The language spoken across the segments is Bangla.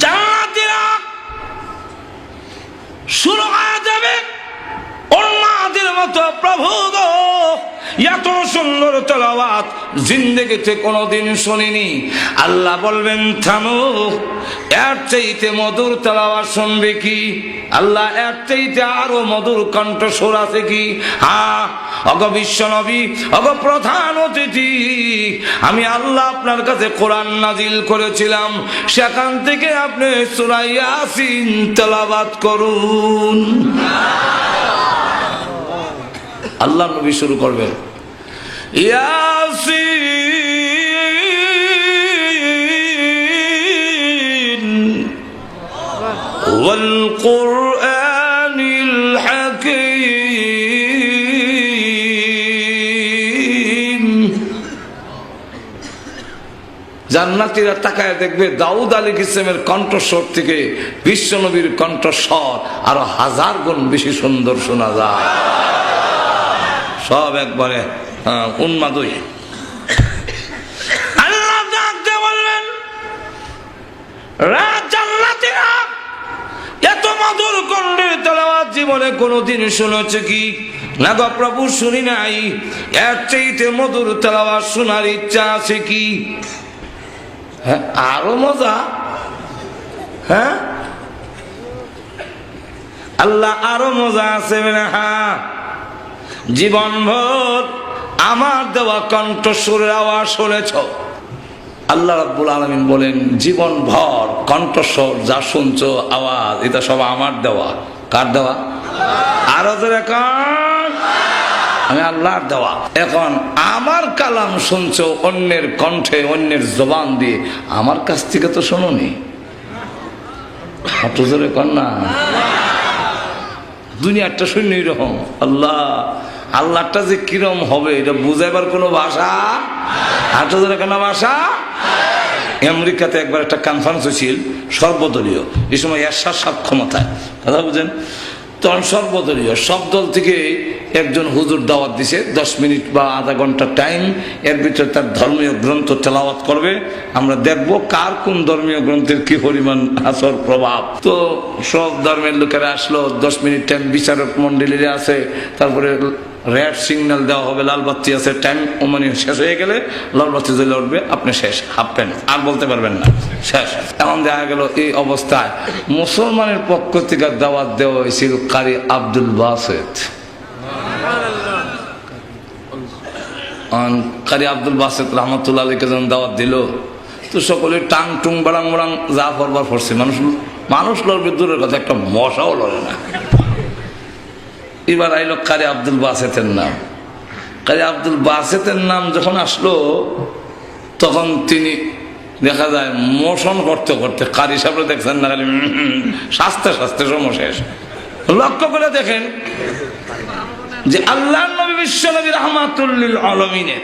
জান্নাতীরা শুরু হয়ে যাবে উম্মাদের মতো, প্রভু গো এত সুন্দর তেলাওয়াত জিন্দেগিতে কোনোদিন শুনিনি। আল্লাহ বলবেন থামো, এর চাইতে মধুর তেলাওয়াত শুনবে কি? আল্লাহ এর চাইতে আরো মধুর কণ্ঠস্বর আছে কি? হ্যাঁ, অগ বিশ্বনবী, অগ প্রধান অতিথি, আমি আল্লাহ আপনার কাছে কোরআন নাজিল করেছিলাম, সেখান থেকে আপনি সূরা ইয়াসিন তেলাওয়াত করুন। আল্লাহ নবী শুরু করবেন, ইয়াসিন ওয়াল কুরআনিল হাকীম। জান্নাতীরা তাকায় দেখবে দাউদ আলাইহিস সালামের কণ্ঠস্বর থেকে বিশ্বনবীর কণ্ঠস্বর আরো 1000 গুণ বেশি সুন্দর শোনা যায়। সব একবারে উন্মাদই। আল্লাহ ডাকতে বললেন, জান্নাতীরা এত মধুর কণ্ঠের তেলাওয়াত জীবনে কোনোদিন শুনেছে কি? না গো প্রভু, শুনি নাই। এর চাইতে মধুর তেলাওয়াত শোনার ইচ্ছা আছে কি? হ্যাঁ, আরো মজা। হ্যাঁ, আল্লাহ আরো মজা আছে। হ্যাঁ, জীবনভর আমার দেওয়া কণ্ঠস্বরের আওয়াজ শুনেছ। আল্লাহ রাব্বুল আলামিন বলেন, জীবনভর কণ্ঠস্বর যা শুনছো আওয়াজ, এটা সব আমার দেওয়া। কার দেওয়া? আরো জোরে কান, আমি আল্লাহর দেওয়া। এখন আমার কালাম শুনছো অন্যের কণ্ঠে, অন্যের জবান দিয়ে, আমার কাছ থেকে তো শোনোনি। এত জোরে কান না, দুনিয়াটা শূন্য এরকম। আল্লাহটা যে কিরম হবে এটা বুঝাইবার কোনো ভাষা, হাঁটো ধরে কেন ভাষা। আমেরিকাতে একবার একটা কনফারেন্স হয়েছিল সর্বদলীয়, এই সময় এরশাদ সাহেব ক্ষমতায়, কথা বুঝেন। তখন সর্বদলীয় সব দল থেকে একজন হুজুর দাওয়াত দিছে, 10 মিনিট বা আধা ঘন্টা টাইম, এর ভিতরে তার ধর্মীয় গ্রন্থ তেলাওয়াত করবে। আমরা দেখবো কার কোন ধর্মীয় গ্রন্থের কি পরিমাণ আসর প্রভাব। তো সব ধর্মের লোকেরা আসলো, 10 মিনিট টাইম বিচারক মন্ডলীরা আছে, তারপরে রেড সিগন্যাল দেওয়া হবে, লাল বাতি আছে, টাইম মানে শেষ হয়ে গেলে লাল বাতি জ্বলে উঠবে, আপনি শেষ, হাফ প্যান্ট আর বলতে পারবেন না, শেষ। এখন দেখা গেল এই অবস্থায় মুসলমানের পক্ষ থেকে দাওয়াত দেওয়া হয়েছিল কারি আব্দুল বাসেত। কারি আব্দুল বাসেত রহমতুল্লাহ আলাইহি যখন দাওয়াত দিল, তো সকলে টাং টুং বাড়াং বাড়াং যা করবার করছে, মানুষ লড়বে দূরের কথা, একটা মশাও লড়ে না। এবার আইলো কারি আব্দুল বাসেতের নাম। কারি আব্দুল বাসেতের নাম যখন আসলো, তখন তিনি দেখা যায় মোশন করতে করতে, কারি সাহেব দেখছেন না, খালি শাস্তে শাস্তে সমশেষ। লক্ষ্য করে দেখেন যে আল্লাহ নবী বিশ্ব নবী রাহমাতুল লিল আলামিনের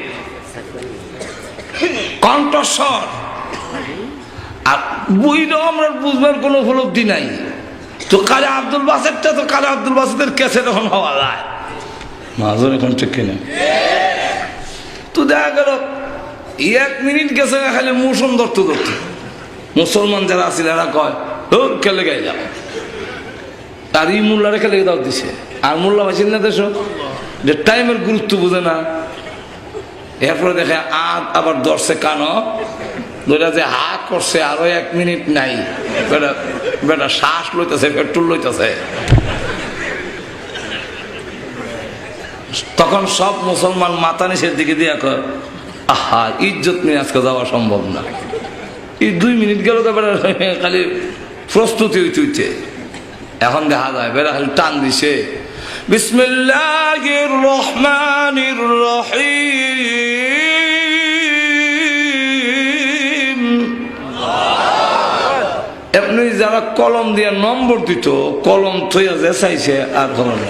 কণ্ঠস্বর, আর বইটাও আমরা বুঝবার কোনো উপলব্ধি নাই। তো কারি আব্দুল বাসেতটা তো কারি আব্দুল বাসেতের ক্যাসেট এখন হওয়া যায়, মাঝে এখন ঠিক কিনা। তো দেখা গেল 1 মিনিট গেছে খালি মোশন ধরতে ধরতে মুসলমান যারা আছিল এরা কয় ওর খেলে গাই যাও, আর ই মোল্লারে খেলে দাও দিছে। আর মোল্লা ভাইছিল না দেশ যে টাইমের গুরুত্ব বুঝে না। এরপরে দেখে আবার ধরছে কানো ধরে যে হা করছে, আরো 1 মিনিট নাই, বেটা শ্বাস লইতেছে, পেট্রোল লইতেছে। তখন সব মুসলমান মাথা নিচের দিকে দিয়ে কয়, আহা, ইজ্জত নিয়ে আজকে যাওয়া সম্ভব না। এই 2 মিনিট গেল তো বেটা খালি প্রস্তুতি হইতে। এখন দেখা যায় বেটা খালি টান দিছে, বিসমিল্লাহির রহমানির রহিম। এমনি যারা কলম দিয়ে নম্বর দিত, কলম থইয়া যে চাইছে আর হল না।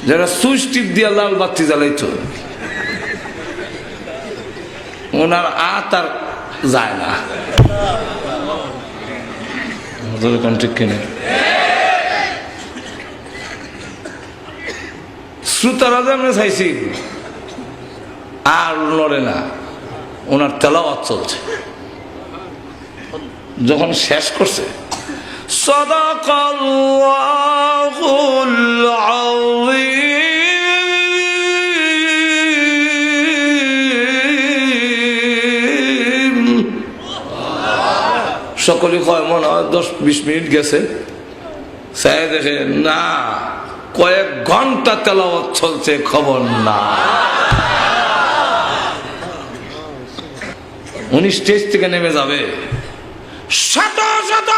যারা সুইচ টিপ দিয়া লাল বাতি জ্বালাইতো, ওনার আর যায় না। ঠিক কিনে শ্রোতারা যে আমরা চাইছি আর লড়ে না, ওনার তেলাওয়াত চলছে। যখন শেষ করছে সাদাকাল্লাহুল আযীম, সকলে কয় মনে হয় 10-20 মিনিট গেছে, চাই দেখে না কয়েক ঘন্টা তেলাওয়াত চলছে, খবর না। উনি স্টেজ থেকে নেমে যাবে, শত শত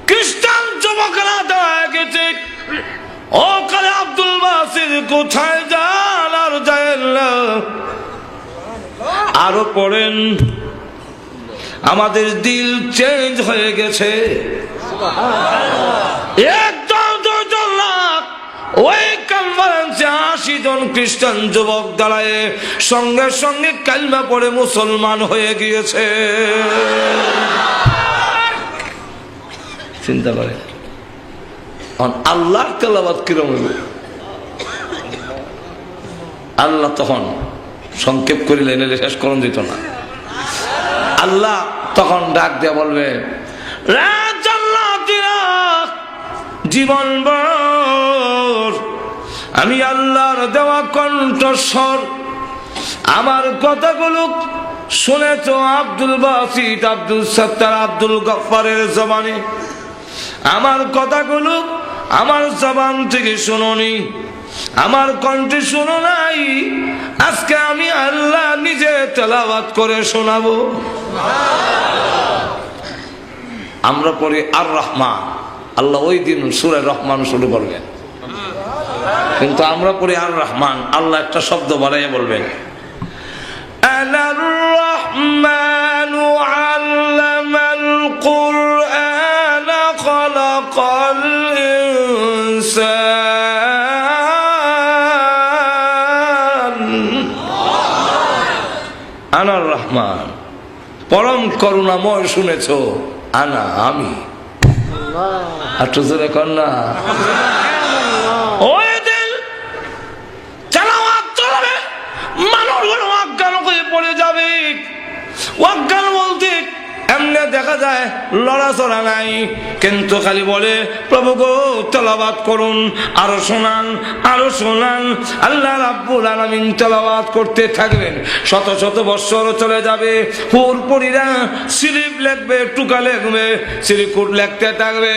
খ্রিস্টান যুবকেরা দাঁড়ায় গেছে, ও কালে আব্দুল বাসির কোথায় যান? আর যায় না। আরো পড়েন, আমাদের দিল চেঞ্জ হয়ে গেছে। একদম 2 লাখ ওই কনফারেন্সে 80 জন খ্রিস্টান যুবক দাঁড়ায় সঙ্গে সঙ্গে কালিমা পড়ে মুসলমান হয়ে গিয়েছে। চিন্তা করে আল্লাহর তেলাওয়াত কিরকম হবে। আল্লাহ তখন সংক্ষেপ করিলেন, শেষ করণ দিত না। আল্লাহ তখন ডাক দিয়ে বলবে, জীবনভর আমি আল্লাহর দেওয়া কণ্ঠস্বর আমার কথাগুলো শুনেছ আব্দুল বাসিত, আব্দুল সত্তার, আব্দুল গফফারের জবানে। আমার কথাগুলো আমার জবান থেকে শুনোনি, আমার কণ্ঠে শুনো নাই। আজকে আমি আল্লাহ নিজে তেলাওয়াত করে শোনাবো। আমরা পড়ি আর রহমান, আল্লাহ ওই দিন সূরা রহমান শুরু করবেন, কিন্তু আমরা পড়ি আর রহমান। আল্লাহ একটা শব্দ বাড়াইয়া বলবেন, আনার রহমানু আল্লামাল কুরআন খালাকাল ইনসান। আনার রহমান, পরম করুণাময়। শুনেছ আনা, আমি। একটু জোরে কর না। ওই দিন তেলাওয়াত চলবে, মানুষগুলো অজ্ঞান হয়ে পড়ে যাবে। অজ্ঞান বলতে এমনি দেখা যায় লড়াচড়া নাই, কিন্তু খালি বলে প্রভু গো তেলাওয়াত করুন, আরো শোনান, আরো শোনান। আল্লাহ রাব্বুল আলামিন তেলাওয়াত করতে থাকবেন। শত শত বৎসর চলে যাবে, হুরপুরীরা সিলিপ লিখবে, টুকা লিখবে, সিলিকুট লিখতে থাকবে।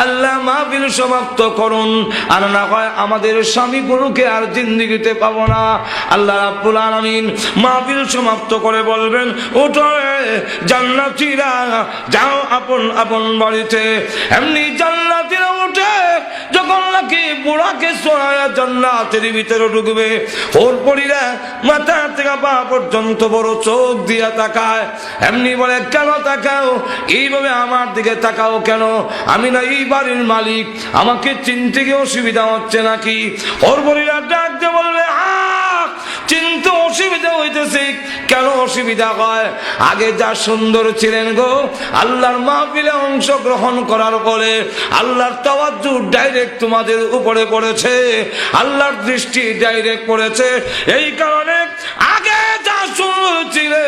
আল্লাহ মাহফিল সমাপ্ত করুন, আর না হয় আমাদের স্বামী গুরুকে আর জিন্দেগিতে পাবো না। আল্লাহ রাব্বুল আলামিন মাহফিল সমাপ্ত করে বলবেন, ওঠো জান্নাতীরা, যাও আপন আপন বাড়িতে। এমনি জান্নাতীরা উঠে যখন নাকি বুড়াকে সরায়া জান্নাতের ভিতরে ঢুকবে, হুরপুরীরা মাথা থেকে পা পর্যন্ত বড় চোখ দিয়া তাকায়। এমনি বলে, কেন তাকাও? এইভাবে আমার দিকে তাকাও কেন? আমি না এই বাড়ির মালিক, আমাকে চিনতে গিয়ে অসুবিধা হচ্ছে নাকি? হুরপুরীরা ডাক দিয়ে বলবে, চিনতে অসুবিধা হইতেছে। কেন অসুবিধা হয়? আগে যা সুন্দর ছিলেন গো, আল্লাহর মাহফিলে অংশগ্রহণ করার পরে আল্লাহর তাওয়াজ্জু ডাইরেক্ট তোমাদের উপরে পড়েছে, আল্লাহর দৃষ্টি ডাইরেক্ট পড়েছে। এই কারণে আগে যা সুন্দর ছিলে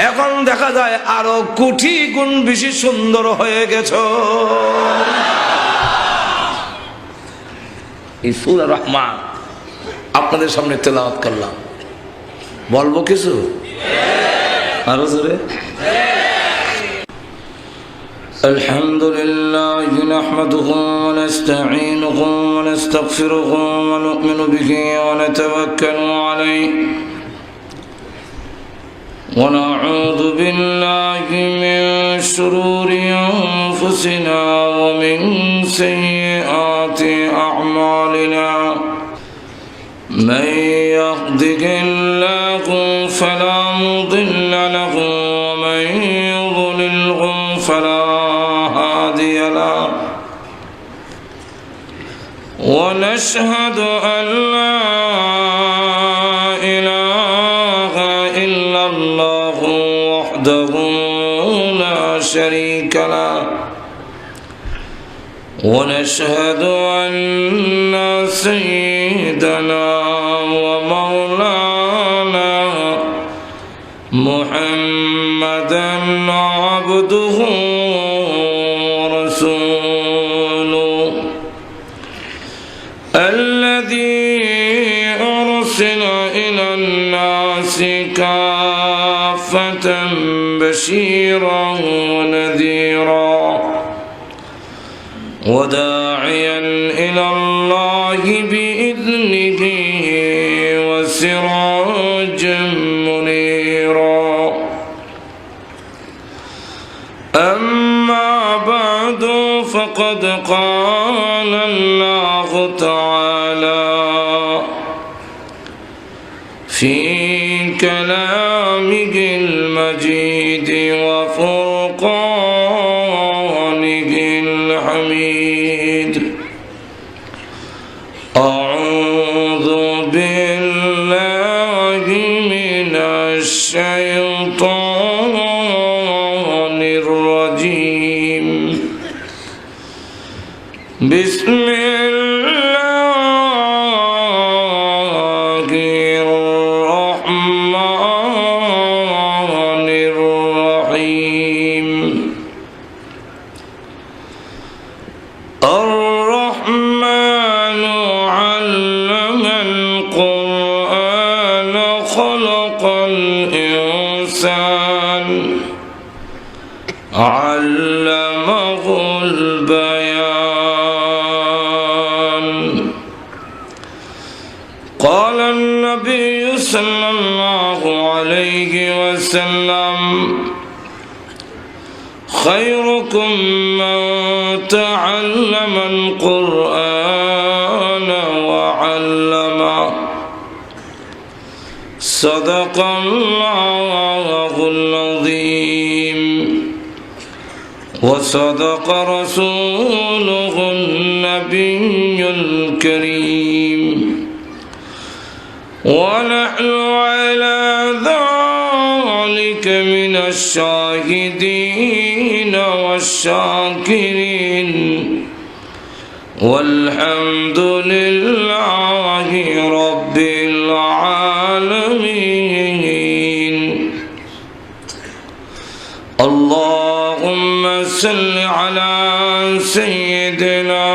এখন দেখা যায় আরো কোটি গুণ বেশি সুন্দর হয়ে গেছো। এই সূরা রহমান আপনাদের সামনে তেলাওয়াত করলাম, বলবো কিছু আরো জোরে? আলহামদুলিল্লাহ নাহমাদুহু ওয়া নাস্তাঈনুহু ওয়া নাস্তাগফিরুহু ওয়া নু'মিনু বিহি ওয়া নাতাওয়াক্কালু আলাইহি ওয়া নাউযু বিল্লাহি মিন শুরুরি আনফুসিনা ওয়া মিন সাইয়্যাতি আ'মালিনা। من يهده الله فلا مضل له ومن يضلله فلا هادي له ونشهد أن لا إله إلا الله وحده لا شريك له ونشهد أن سيدنا ومولانا محمدا عبده ورسوله الذي أرسل إلى الناس كافة بشيرا ونذيرا وداعيا إلى الله بإذنه وسراجا منيرا أما بعد فقد قال الله تعالى في كلامه المجيد وفرقانه الحميد أعوذ بالله من الشيطان الرجيم بسم الله الرحمن الرحيم الرحمن علم القرآن خلق الإنسان علمه البيان قال النبي صلى الله عليه وسلم خيركم من تعلم القرآن وعلمه صدق الله العظيم وصدق رسوله النبي الكريم ونحن على ذلك من الشاهدين والشاكرين والحمد لله رب العالمين اللهم صل على سيدنا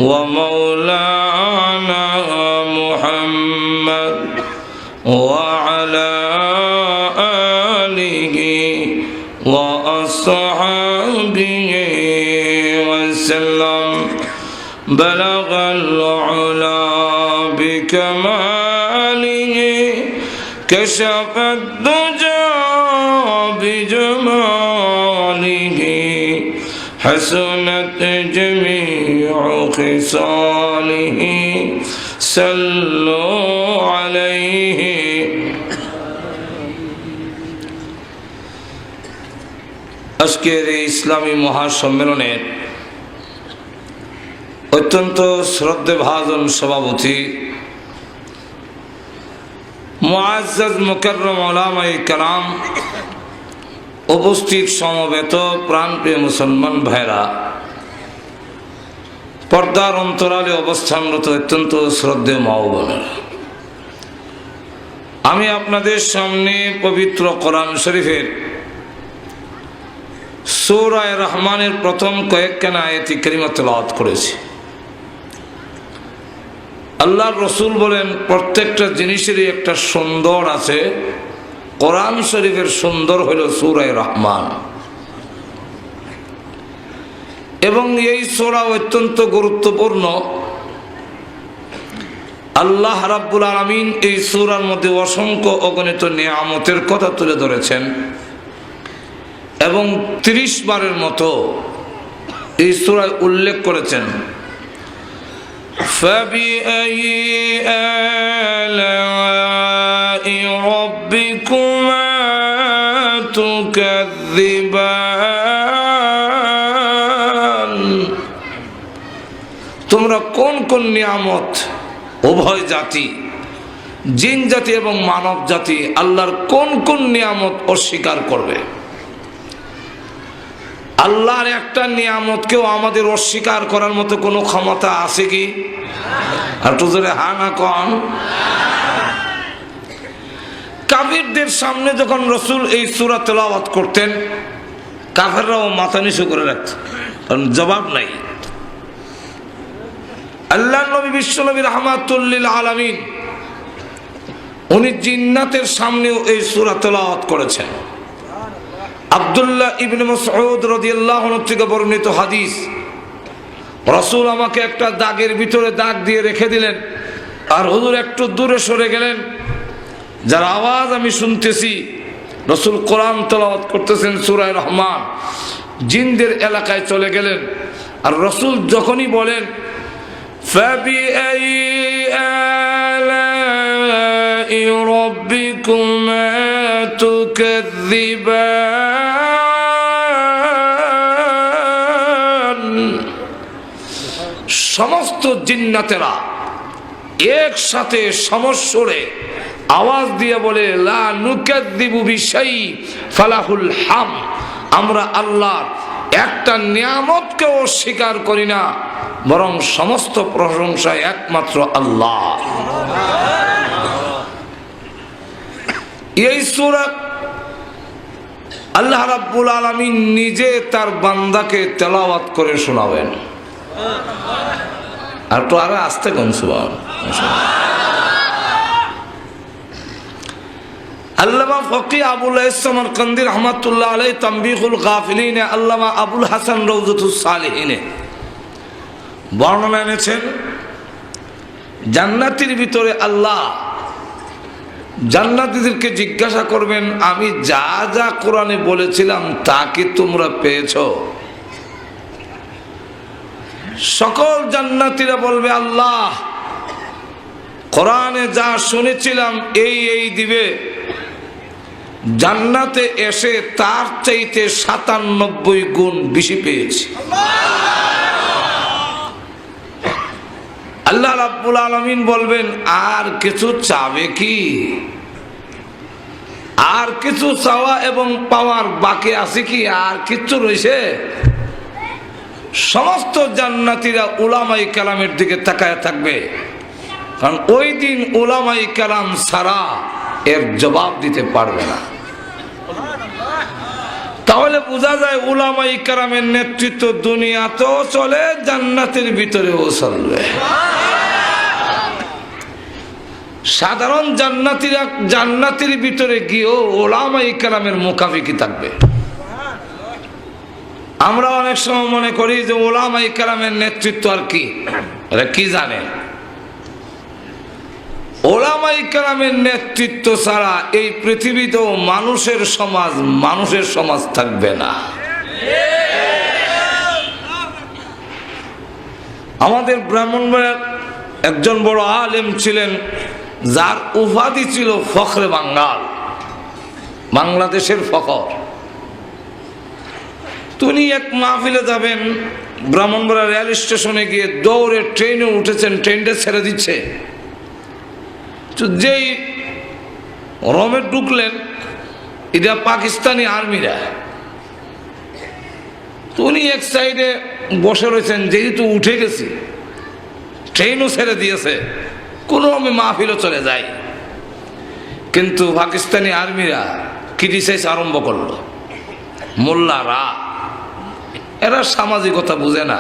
ومولانا محمد وعلى آله وأصحابه وسلم بلغ العلا بكماله كشف الدجى بجماله حسنت جميع خصاله صلوا عليه আজকের এই ইসলামী মহাসম্মেলনের অত্যন্ত শ্রদ্ধেভাজন সভাপতি মুআজ্জাজ মুকাররম উলামায়ে কেরাম, উপস্থিত সমবেত প্রাণপ্রিয় মুসলমান ভাইরা, পর্দার অন্তরালে অবস্থানরত অত্যন্ত শ্রদ্ধেয় মা ও বোনেরা, আমি আপনাদের সামনে পবিত্র কোরআন শরীফের সূরা রহমানের প্রথম কয়েকখানা আয়াতি কারিমা তেলাওয়াত করেছি। আল্লাহর রাসূল বলেন প্রত্যেকটা জিনিসেরই একটা সুন্দর আছে, কোরআন শরীফের সুন্দর হলো সূরা রহমান। এবং এই সূরা অত্যন্ত গুরুত্বপূর্ণ। আল্লাহ রাব্বুল আলামিন এই সূরার মধ্যে অসংখ্য অগণিত নিয়ামতের কথা তুলে ধরেছেন এবং 30 বারের মতো এই সূরায় উল্লেখ করেছেন। فَبِأَيِّ آلَاءِ رَبِّكُمَا تُكَذِّبَانِ তোমরা কোন কোন নিয়ামত, উভয় জাতি, জিন জাতি এবং মানব জাতি, আল্লাহর কোন কোন নিয়ামত অস্বীকার করবে? আল্লাহর একটা নিয়ামতকেও আমাদের অস্বীকার করার মতো কোনো ক্ষমতা আছে কি? আর তো জোরে হা না কন। কাফিরদের সামনে যখন রসুল এই সূরা তেলাওয়াত করতেন, কাফেররাও মাথা নিচু করে রাখত, কারণ জবাব নাই। আল্লাহ নবী বিশ্বনবী রাহমাতুল লিল আলামিন উনি জিন্নাতের সামনেও এই সূরা তেলাওয়াত করেছেন। আব্দুল্লাহ ইবনে মাসউদ রাদিয়াল্লাহু আনহু থেকে বর্ণিত হাদিস, রাসূল আমাকে একটা দাগের ভিতরে দাগ দিয়ে রেখে দিলেন, আর হুজুর একটু দূরে সরে গেলেন, যার আওয়াজ আমি শুনতেছি রাসূল কোরআন তেলাওয়াত করতেছেন সূরা রহমান, জিনদের এলাকায় চলে গেলেন। আর রাসূল যখনই বলেন ফাবিআই আলাই রাব্বিকুমা তুকাযযিবান, সমস্ত জিন্নাতেরা একসাথে সমস্বরে আওয়াজ দিয়ে বলে লা নুকাযযিবু বিশাই ফালাহুল হাম, আমরা আল্লাহর একটা নিয়ামতকেও স্বীকার করি না, বরং সমস্ত প্রশংসা একমাত্র আল্লাহ। এই সূরা আল্লাহ রাব্বুল আলামিন নিজে তার বান্দাকে তেলাওয়াত করে শোনাবেন। আর তো আরো আস্তে কোন সুবহানাল্লাহ। আল্লামা ফকি আবুল সামারকান্দি রাহমাতুল্লাহ আলাইহি তানবীহুল গাফিলিন, আল্লামা আবুল হাসান রওজাতুস সালিহিনে বর্ণনা এনেছেন, জান্নাতের ভিতরে আল্লাহ জান্নাতীদেরকে জিজ্ঞাসা করবেন, আমি যা যা কোরআনে বলেছিলাম তা কি তোমরা পেয়েছো? সকল জান্নাতীরা বলবে আল্লাহ কোরআনে যা শুনেছিলাম এই এই দিবে। জান্নাতে এসে তার চাইতে ৯৭ গুণ বেশি পেয়েছি। আল্লাহ রাব্বুল আলামিন বলবেন আর কিছু চাবে কি? আর কিছু চাওয়া এবং পাওয়ার বাকি আছে কি? আর কিছু রয়েছে? সমস্ত জান্নাতীরা উলামায়ে কেরামের দিকে তাকায় থাকবে, কারণ ওই দিন উলামায়ে কেরাম ছাড়া এর জবাব দিতে পারবে না। তাহলে বোঝা যায় উলামায়ে কেরামের নেতৃত্ব দুনিয়াতেও চলে, জান্নাতের ভিতরেও চলবে। সাধারণ জান্নাতীরা জান্নাতের ভিতরে গিয়েও উলামায়ে কেরামের মুখাফিকি থাকবে। আমরা অনেক সময় মনে করি যে উলামায়ে কেরামের নেতৃত্ব আর কি, এরা কি জানে? উলামায়ে কেরামের নেতৃত্ব ছাড়া এই পৃথিবীতেও মানুষের সমাজ থাকবে না। আমাদের ব্রাহ্মণবাড়িয়ার একজন বড় আলেম ছিলেন, যার উপাধি ছিল ফখরে বাঙ্গাল, বাংলাদেশের ফখর। তিনি এক মাহফিলে যাবেন, ব্রাহ্মণবাড়িয়া রেল স্টেশনে গিয়ে দৌড়ে ট্রেনে উঠেছেন, ট্রেনটা ছেড়ে দিচ্ছে, যেই রোমে ঢুকলেন, এটা পাকিস্তানি আর্মিরা। উনি এক সাইডে বসে রয়েছেন, যেহেতু উঠে গেছি, ট্রেনও ছেড়ে দিয়েছে, কোনো আমি মাহফিলও চলে যাই। কিন্তু পাকিস্তানি আর্মিরা ক্রিটিসাইজ আরম্ভ করলো, মোল্লারা এরা সামাজিকতা বুঝে না,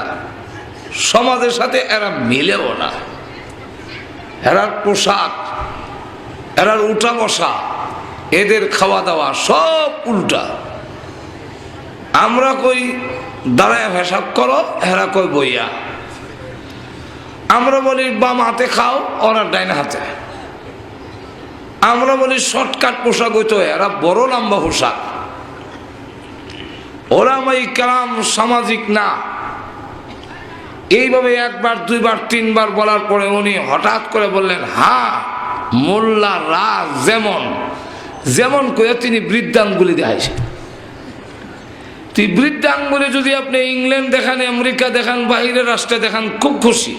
সমাজের সাথে এরা মিলেও না, এরার পোশাক, এরার উঠা বসা, এদের খাওয়া দাওয়া সব উল্টা। আমরা কই দাঁড়ায় হিসাব করো, এরা কই বইয়া। আমরা বলি বাম হাতে খাও, ওরা ডাইন হাতে। আমরা বলি শর্টকাট পোশাক হইতো, এরা বড় লম্বা পোশাক। উলামায়ে কেরাম সামাজিক না। এইভাবে একবার দুইবার তিনবার বলার পরে উনি হঠাৎ করে বললেন, হ্যাঁ মোল্লারা যেমন যেমন করে তিনি বৃদ্ধাঙ্গুলি দেখাইছেন। তুই বৃদ্ধাঙ্গুলি যদি আপনি ইংল্যান্ড দেখান, আমেরিকা দেখান, বাইরের রাষ্ট্রে দেখান, খুব খুশি,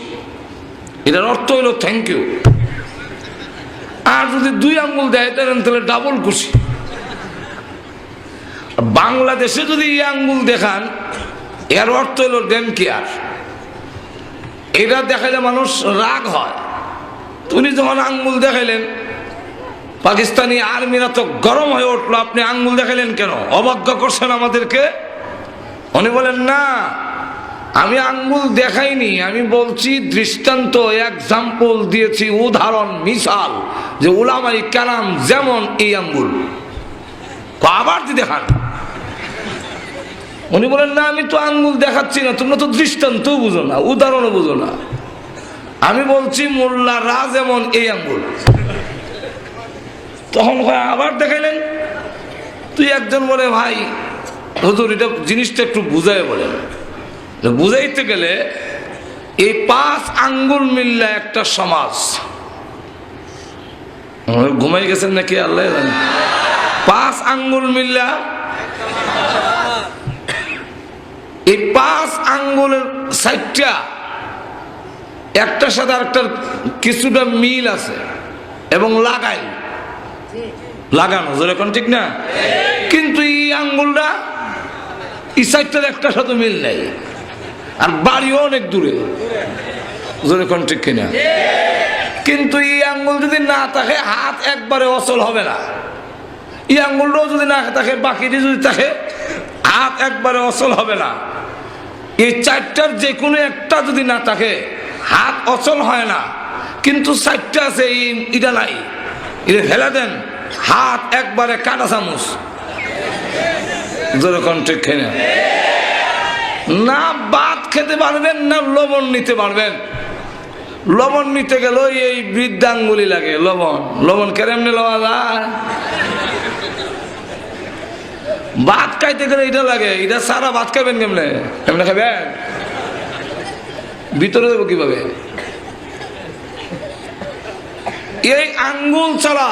এটার অর্থ হইল থ্যাংক ইউ। আর যদি 2 আঙ্গুল দেয় তাহলে ডাবল খুশি। বাংলাদেশে যদি এই আঙ্গুল দেখান, এর অর্থ হইল ডেম কেয়ার। এটা দেখাইলে মানুষ রাগ হয়। উনি যখন আঙ্গুল দেখাইলেন, পাকিস্তানি আর্মিরা তো গরম হয়ে উঠলো, আপনি আঙ্গুল দেখালেন কেন, অবজ্ঞা করছেন আমাদেরকে? উনি বলেন না, আমি আঙ্গুল দেখাইনি, আমি বলছি দৃষ্টান্ত, এক্সাম্পল দিয়েছি, উদাহরণ, মিসাল, যে উলামায়ে কেরাম যেমন এই আঙ্গুল। আবার দেখান। উনি বলেন না, আমি তো আঙ্গুল দেখাচ্ছি না, তোমরা তো দৃষ্টান্ত বুঝো না, উদাহরণও বুঝো না। আমি বলছি মোল্লারা যেমন এই আঙ্গুল। তখন আবার দেখাইলেন। তুই একজন বলে, ভাই হুজুর এটা জিনিসটা একটু বুঝাই বলেন। বুঝাইতে গেলে এই 5 আঙ্গুল মিললে একটা সমাজ। ঘুমাই গেছেন নাকি আল্লাহ জানে। 5 আঙ্গুল মিললা, এই 5 আঙ্গুলের সাইডটা একটার সাথে আরেকটার কিছুটা মিল আছে এবং লাগানো যেরকম, ঠিক না? কিন্তু এই আঙ্গুলটা এই সাইডটার একটার সাথে মিল নাই, আর বাড়িও অনেক দূরে, যেরকম, ঠিক কিনা? কিন্তু এই আঙ্গুল যদি না থাকে হাত একবারে অচল হবে না। এই আঙ্গুলটাও যদি না থাকে, বাকিটি যদি থাকে হাত একবারে অচল হবে না। এই 4টার যে কোনো একটা যদি না থাকে হাত অচল হয় না। কিন্তু 4টা আছে, এটা নাই, এটা ফেলে দেন, হাত একবারে কাটা চামচ, যেরকম, ঠিক কিনা? না ভাত খেতে পারবেন না লবণ নিতে পারবেন। লবণ নিতে গেল এই বৃদ্ধাঙ্গুলি লাগে। লবণ কেমনে লওয়া যায়? ভাত খাইতে গেলে এটা লাগে, এটা সারা ভাত খাবেন কেমনে? কেমনে খাবেন? ভিতরে দেবো কিভাবে? এই আঙ্গুল ছাড়া,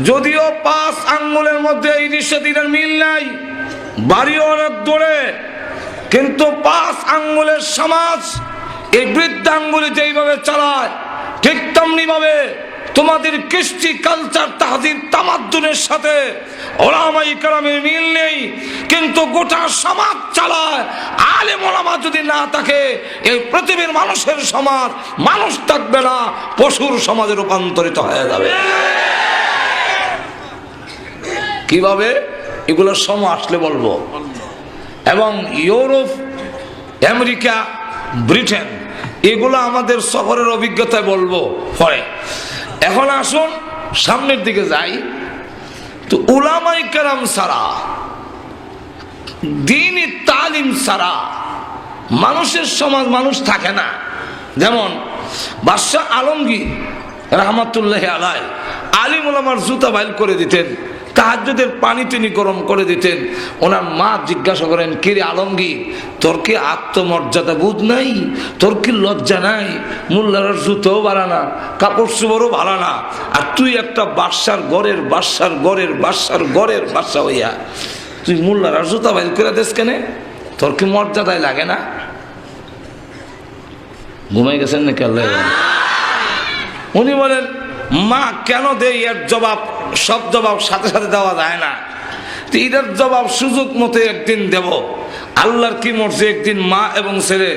যদিও 5 আঙ্গুলের মধ্যে এই সাথে মিল নাই, বাড়িও অনেক দূরে, কিন্তু 5 আঙ্গুলের সমাজ এই বৃদ্ধাঙ্গুলি যেইভাবে চালায়, ঠিক তেমনি ভাবে তোমাদের কৃষ্টি, কালচার, তাহজিব, তামাদ্দুনের সাথে উলামায়ে কেরামের মিল নেই, কিন্তু গোটা সমাজ চালায়। আলেম ওলামা যদি না থাকে, এই পৃথিবীর মানুষের সমাজ মানুষ থাকবে না, পশুর সমাজে রূপান্তরিত হয়ে যাবে। কিভাবে? এগুলোর সময় আসলে বলবো। এবং ইউরোপ, আমেরিকা, ব্রিটেন, এগুলো আমাদের সফরের অভিজ্ঞতায় বলবো পরে। এখন আসুন সামনের দিকে যাই। তো উলামায়ে কেরাম ছাড়া, দ্বীনি তালিম ছাড়া মানুষের সমাজ মানুষ থাকে না। যেমন বাদশাহ আলমগীর রহমাতুল্লাহি আলাইহি আলিম ওলামার জুতা বাইল করে দিতেন, তাহাজ্জুদের পানি তিনি গরম করে দিতেন। ওনার মা জিজ্ঞাসা করেন, কিরে আলমগীর, তোর কি আত্মমর্যাদা বোধ নাই? তোর কি লজ্জা নাই? মোল্লার জুতোও বাড়া না, কাপড় চোপড়ও ভাড়া না, আর তুই একটা বাদশার গড়ের বাদশা হইয়া তুই মোল্লার জুতা বাইল করে দেস কেনে? তোর কি মর্যাদায় লাগে না? ঘুমাই গেছেন নাকি আল্লাহ? উনি বলেন, মা কেন দেই? এর জবাব, সব জবাব সাথে সাথে দেওয়া যায় না, এটার জবাব সুযোগ মতো একদিন দেব। আল্লাহর কি মর্জি, একদিন মা এবং ছেলে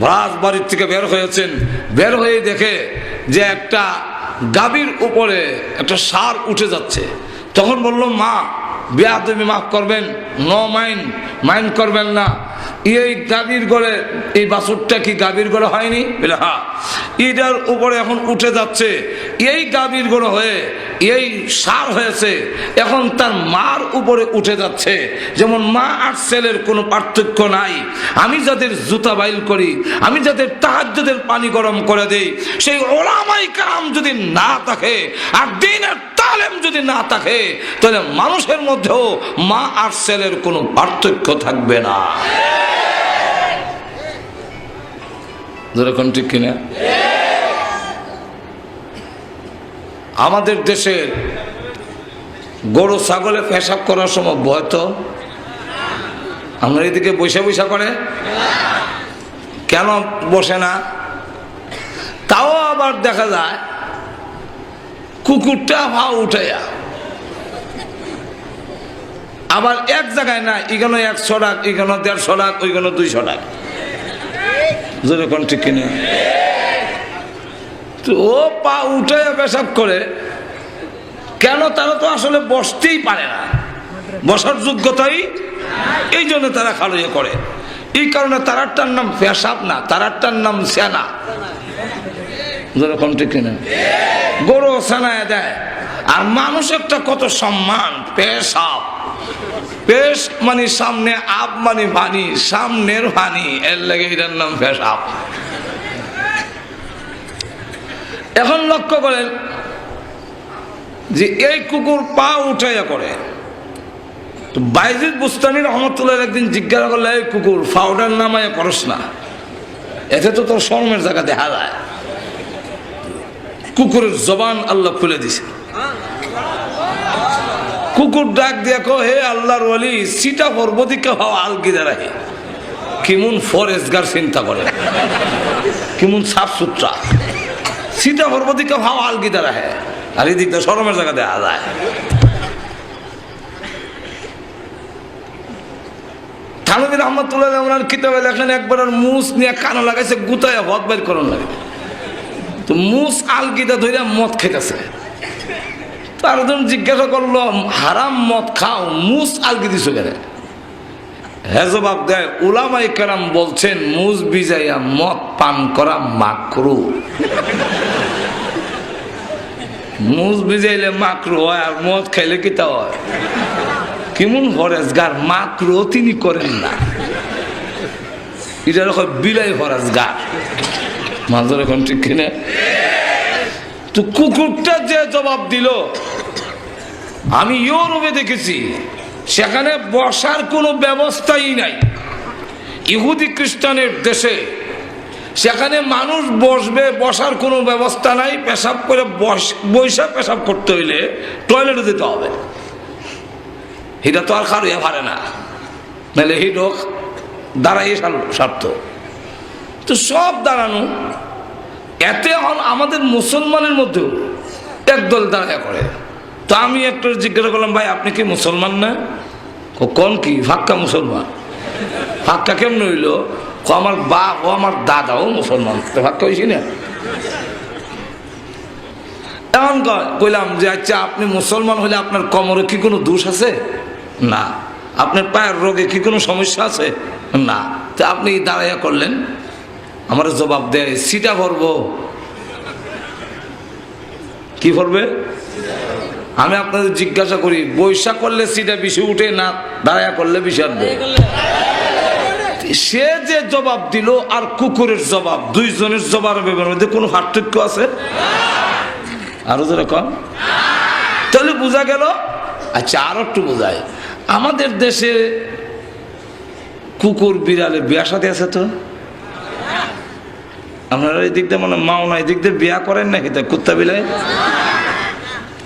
রাজবাড়ির থেকে বের হয়েছেন। বের হয়ে দেখে যে একটা গাভীর উপরে একটা ষাঁড় উঠে যাচ্ছে। তখন বলল, মা বেয়াদবি মাফ করবেন, নো মাইন্ড করবেন না। এই গাভীর গড়ে, এই বাছুরটা কি গাভীর গড়ে হয়নি? বলে হ্যাঁ। এটার উপরে এখন উঠে যাচ্ছে, এই গাভীর গড়ে হয়ে এই ষাঁড় হয়েছে, এখন তার মার উপরে উঠে যাচ্ছে। যেমন মা আর ছেলের কোনো পার্থক্য নাই। আমি যাদের জুতা বাইল করি, আমি যাদের তাহাজ্জুদের পানি গরম করে দেই, সেই উলামায়ে কেরাম যদি না থাকে, আর দ্বীনের তালিম যদি না থাকে, তাহলে মানুষের মধ্যেও মা আর ছেলের কোনো পার্থক্য থাকবে না। যেরকম, ঠিক কিনা? আমাদের দেশে গরু ছাগলে পেশাব করার সময় ভয় তো, আমরা এদিকে বৈশা করে, কেন বসে না? তাও আবার দেখা যায় কুকুরটা ভাও উঠাইয়া, আবার এক জায়গায় না, এখানে 100 টাকা, এখানে 150 টাকা, ওইখানে 200 টাকা। যেরকম, ঠিক কিনা? তো ও পা উঠাইয়া পেশাব করে, কেন? তারা তো আসলে বসতেই পারে না, বসার যোগ্যতাই, এই জন্য তারা খালইয়ে করে। এই কারণে তারারটার নাম পেশাব না, তারারটার নাম সেনা। যেরকম ঠিক কিনা? গরু সেনায় দেয়, আর মানুষ একটা কত সম্মান। পেশাব, পেশ মানে সামনে, আপ মানে পানি, সামনের পানি, এর লাগে এটার নাম পেশাব। এখন লক্ষ্য করেন যে এই কুকুর পা উঠাইয়া করে। তো বাইজিদ বুস্তানি রহমতুল্লাহ একদিন জিজ্ঞাসা করলে, এই কুকুর পাউডার নামাইয়া করস না, এতে তো তোর শরমের জায়গা দেখা যায়। কুকুরের জবান আল্লাহ খুলে দিছে। কুকুর ডাক দিয়া কো, হে আল্লাহর ওয়ালি, সিটা পর্বতিকে হওয়া আলগিদা রাখে। কেমন ফরেস্টগার চিন্তা করে, কেমন সাফ সুতরা। সিটা পর্বতিকে হওয়া আলগিদা রাখে, আর এই দিকটা শরমের জায়গা দেখা যায়। থানভী রহমতুল্লাহ ওনার কিতাবে লেখেন, একবার আর মুস নিয়ে কানো লাগাইছে, গুতায় হদ বাইর করন লাগে। তো মুস আলগিদা ধরে মদ খেতেছে। তার জন্য জিজ্ঞাসা করলো, হারাম মদ খাও, মুস আলগি দিছো কেন? হ্যাঁ জবাব দেয়, উলামায়ে কেরাম বলছেন মুস ভিজাইয়া মদ পান করা মাকরু। মুস ভিজাইলে মাকরু হয়, আর মদ খাইলে কি তা হয়? কেমন ফরেজগার, মাকরু তিনি করেন না, এটা রকম বিলাই ফরেজগার। মাঝে এখন ঠিক কিনা? তো কুকুরটা যে জবাব দিল, আমি ইউরোপে দেখেছি, সেখানে বসার কোনো ব্যবস্থাই নাই। ইহুদি খ্রিস্টানের দেশে সেখানে মানুষ বসবে, বসার কোনো ব্যবস্থা নাই। পেশাব করে বৈশা পেশাব করতে হইলে টয়লেটে যেতে হবে। এটা তো আর খারুয়া পারে না, নাহলে হিডক দাঁড়াই স্বার্থ। তো সব দাঁড়ানো, এতে আমাদের মুসলমানের মধ্যেও একদল দাঁড়ায় করে। তো আমি একটু জিজ্ঞাসা করলাম, ভাই আপনি কি মুসলমান না? কোন কি ফাক্কা মুসলমান? ফাক্কা কেমন হইল? আমার বাপ ও আমার দাদাও মুসলমান, তো ফাক্কা হয়েছি না। এমন কইলাম যে, আচ্ছা আপনি মুসলমান হলে আপনার কোমরে কি কোনো দোষ আছে? না। আপনার পায়ের রোগে কি কোনো সমস্যা আছে? না। তো আপনি দাঁড়াইয়া করলেন? আমার জবাব দেয়, সিটা ভরবো। কি ভরবে? আমি আপনাদের জিজ্ঞাসা করি, বৈশা করলে সিটা বেশি উঠে না দাঁড়াইয়া করলে বেশি আসবে? সে যে জবাব দিল আর কুকুরের জবাব, দুইজনের জবাবের মধ্যে কোনো পার্থক্য আছে? আরো যেরকম, তাহলে বোঝা গেল। আচ্ছা আরো একটু বোঝায়, আমাদের দেশে কুকুর বিড়ালে বিয়া সাথে আছে তো? আপনারা এই দিক দিয়ে মনে মাও না, এই দিক দিয়ে বিয়া করেন নাকি? তা কুত্তা বিলাই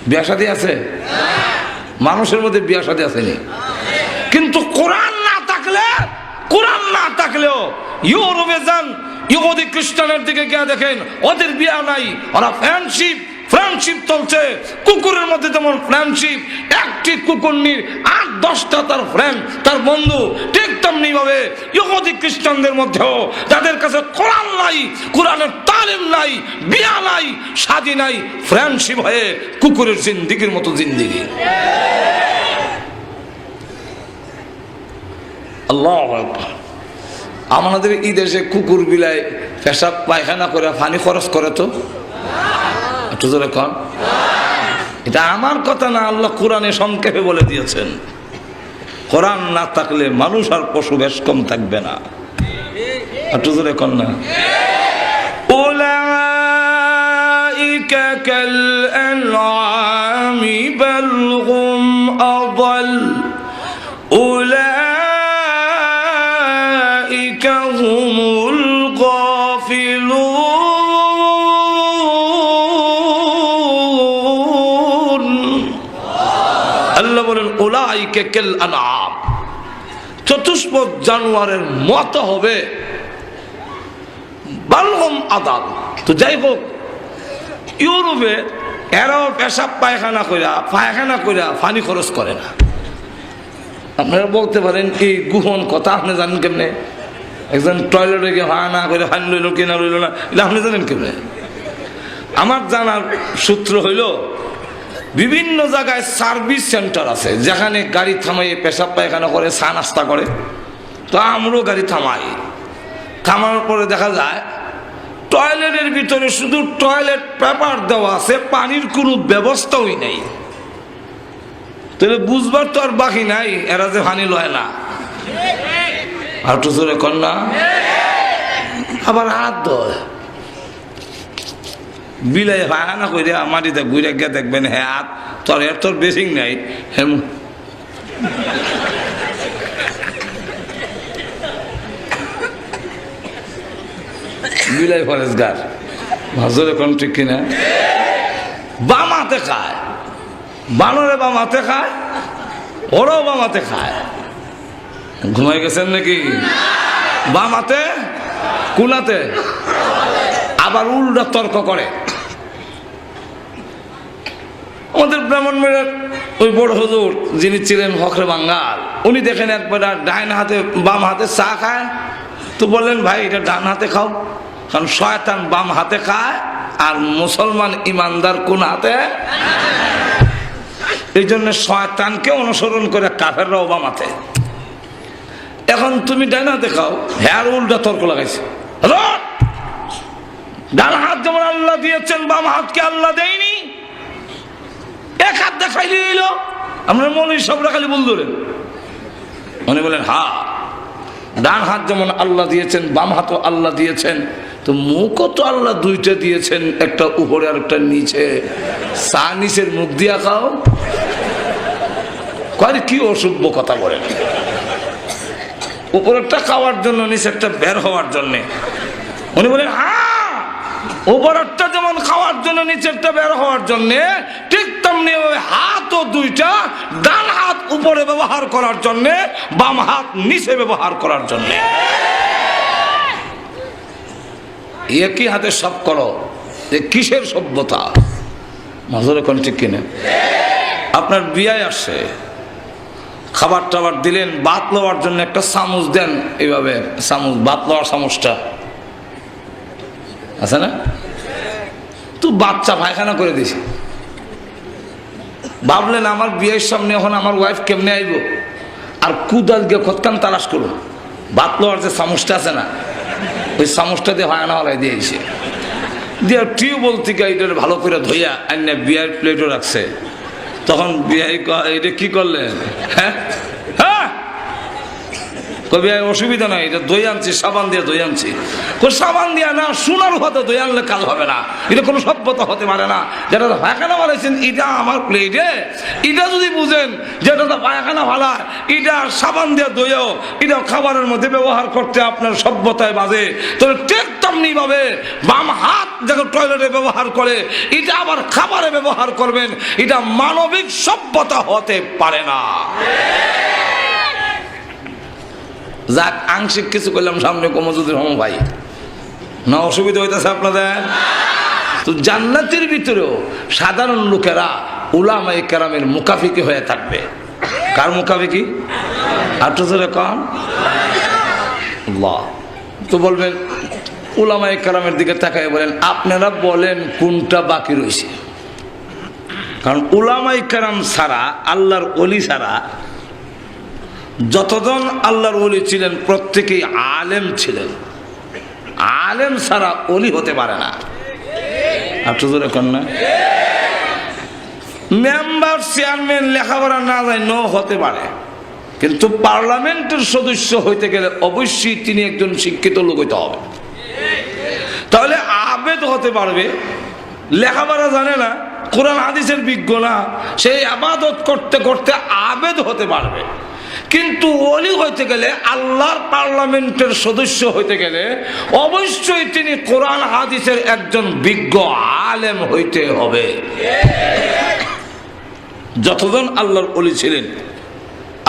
বিয়া সাথে আছে? মানুষের মধ্যে বিয়া সাথে আসেনি। কিন্তু কোরআন না থাকলে, কোরআন না থাকলেও ইউরোপে যান, ইহুদি খ্রিস্টানের দিকে গিয়ে দেখেন ওদের বিয়া নাই, ওরা ফ্রেন্ডশিপ চলছে। কুকুরের মধ্যে যেমন ফ্রেন্ডশিপ, একটি কুকুর নির 8-10টা তার ফ্রেন্ড, তার বন্ধু, ঠিক তেমনি ভাবে ইহুদি খ্রিস্টানদের মধ্যেও যাদের কাছে কোরআন নাই, কোরআনের তালিম নাই, বিয়া নাই, শাদী নাই, ফ্রেন্ডশিপ হয়ে কুকুরের জিন্দিগির মতো জিন্দিগি। আল্লাহু আকবার। আমাদের এই দেশে কুকুর বিলায় পেশাব পায়খানা করে পানি খরচ করে তো? একটু জোরে কন। এটা আমার কথা না, আল্লাহ কোরআনে সংক্ষেপে বলে দিয়েছেন। কোরআন না থাকলে মানুষ আর পশু বেশ কম থাকবে না। একটু জোরে কন না। উলাইকা কাল আনআমি বাল হুম আযাল উলাইকা হুমুল গাফিলুন। আল্লাহ বলেন উলাইকা কাল আনআম, চতুষ্পদ জানোয়ারের মত হবে। বালহুম আদাল। তো যাই হোক, ইউরোপে এরাও পেশাব পায়খানা কইরা পানি খরচ করে না। আপনারা বলতে পারেন কি গুহন কথা, আপনি জানেন কেমনে? একজন টয়লেটে গিয়ে না করে পানি লইল কিনা লইল না, এটা আপনি জানেন কেমনে? আমার জানার সূত্র হইল, বিভিন্ন জায়গায় সার্ভিস সেন্টার আছে, যেখানে গাড়ি থামাইয়ে পেশাব পায়খানা করে, চা নাস্তা করে। তো আমরাও গাড়ি থামাই, থামানোর পরে দেখা যায় টয়লেটের ভিতরে শুধু টয়লেট পেপার দেওয়া আছে, পানির কোনো ব্যবস্থাই নেই। তাহলে বুঝবার তো আর বাকি নাই এরা যে পানি লয় না। আর তো জোরে কর না। আবার হাত ধোয়, বিলাই পায়খানা করে মাটিতে ঘুরে গিয়ে দেখবেন হ্যাঁ হাত তোর বেশি নাই, হেম বিলাই ফরেজগার মাজরে কোন ঠিক কিনা। বাম হাতে খায়, বানরে বাম হাতে খায়, ওরাও বাম হাতে খায়। ঘুমাই গেছেন নাকি? বাম হাতে কুনাতে, আবার উল্টা তর্ক করে। আমাদের ব্রাহ্মণবাড়িয়ার ওই বড় হুজুর যিনি ছিলেন হকরে বাঙ্গাল, উনি দেখেন একবার ডাইন হাতে বাম হাতে চা খায়। তো বললেন ভাই এটা ডান হাতে খাও, কারণ শয়তান বাম হাতে খায় আর মুসলমান ইমানদার কোন হাতে। এই জন্য শয়তানকে অনুসরণ করে কাফেররাও বাম হাতে। এখন তুমি ডান হাতে খাও, হ্যাঁ উল্টা তর্ক লাগাইছে। ডান হাত যেমন আল্লাহ দিয়েছেন, বাম হাতকে আল্লাহ দেয়নি। এক হাত দেখাইলে এলো আমরা মৌলবী সবরা খালি বল ধরেন। উনি বলেন হ্যাঁ ডান হাত যেমন আল্লাহ দিয়েছেন, বাম হাতও আল্লাহ দিয়েছেন, তো মুখও তো আল্লাহ দুইটা দিয়েছেন, একটা উপরে আর একটা নিচে। চা নিচের মুখ দিয়া খাও, কয় কি অসভ্য কথা বলেন। উপরেরটা খাওয়ার জন্য, নিচেরটা বের হওয়ার জন্য। উনি বলেন হ্যাঁ উপরেরটা যেমন খাওয়ার জন্য, নিচেরটা বের হওয়ার জন্য, ঠিক তেমনি ওই হাতও দুইটা, ডান হাত উপরে ব্যবহার করার জন্য, বাম হাত নিচে ব্যবহার করার জন্য। একই হাতে সব করো, যে কিসের সভ্যতা? নজরে কোন ঠিক কিনা। আপনার বিয়ায় আসে, খাবার টাবার দিলেন, ভাত লওয়ার জন্য একটা চামচ দেন, এইভাবে চামচ, ভাত লওয়ার চামচটা আছে না, তো বাচ্চা পায়খানা করে দিছে। ভাবলেন আমার বিয়ের সামনে এখন আমার ওয়াইফ কেমনে আইব, আর কুদাল গিয়ে খতকান তালাশ করুন। ভাত লওয়ার যে চামচটা আছে না, ওই চামচটা দিয়ে পায়খানা হলাই দিয়েছে, দিয়ে টিউবওয়েল থেকে এটা ভালো করে ধইয়া আইনা বিয়ার প্লেটও রাখছে। তখন বিয়াই এটা কি করলেন? হ্যাঁ হ্যাঁ কবি অসুবিধা নাই, এটা দই আনছি, সাবান দিয়ে দই আনছি। সাবান দিয়া না, সোনার হাতে দই আনলে কাজ হবে না, এটা কোনো সভ্যতা হতে পারে না। যেটা পায়খানা বানাইছেন এটা আমার প্লেটে, এটা যদি বুঝেন যেটা পায়খানা ভালা, এটা সাবান দিয়ে দইও, এটা খাবারের মধ্যে ব্যবহার করতে আপনার সভ্যতায় বাজে, তাহলে ঠিক তেমনি ভাবে বাম হাত যখন টয়লেটে ব্যবহার করে, এটা আবার খাবারে ব্যবহার করবেন, এটা মানবিক সভ্যতা হতে পারে না। যাক আংশিক কিছু করলাম সামনে কমজুদের হম ভাই, না অসুবিধা হইতেছে আপনাদের? তো জান্নাতের ভিতরেও সাধারণ লোকেরা উলামায়ে কেরামের মুকাফিকি হয়ে থাকবে। কার মুকাফিকি? আর তো জোরে কন আল্লাহ। তো বলবেন উলামায়ে কেরামের দিকে তাকায় বলেন আপনারা বলেন কোনটা বাকি রয়েছে? কারণ উলামায়ে কেরাম ছাড়া, আল্লাহর ওলি ছাড়া, যতজন আল্লাহর ওলি ছিলেন প্রত্যেকেই আলেম ছিলেন। আলেম ছাড়া ওলি হতে পারে না। আপনাদের এখন না মেম্বার চেয়ারম্যান লেখাপড়া না যায় ন হতে পারে, কিন্তু পার্লামেন্টের সদস্য হইতে গেলে অবশ্যই তিনি একজন শিক্ষিত লোক হইতে হবে। তাহলে আবেদ হতে পারবে, লেখাপড়া জানে না, কোরআন হাদিসের বিজ্ঞ না, সেই ইবাদত করতে করতে আবেদ হতে পারবে। কিন্তু ওলি হইতে গেলে, আল্লাহর পার্লামেন্টের সদস্য হইতে গেলে অবশ্যই তিনি কোরআন হাদিসের একজন বিজ্ঞ আলেম হইতে হবে। যতজন আল্লাহর ওলি ছিলেন,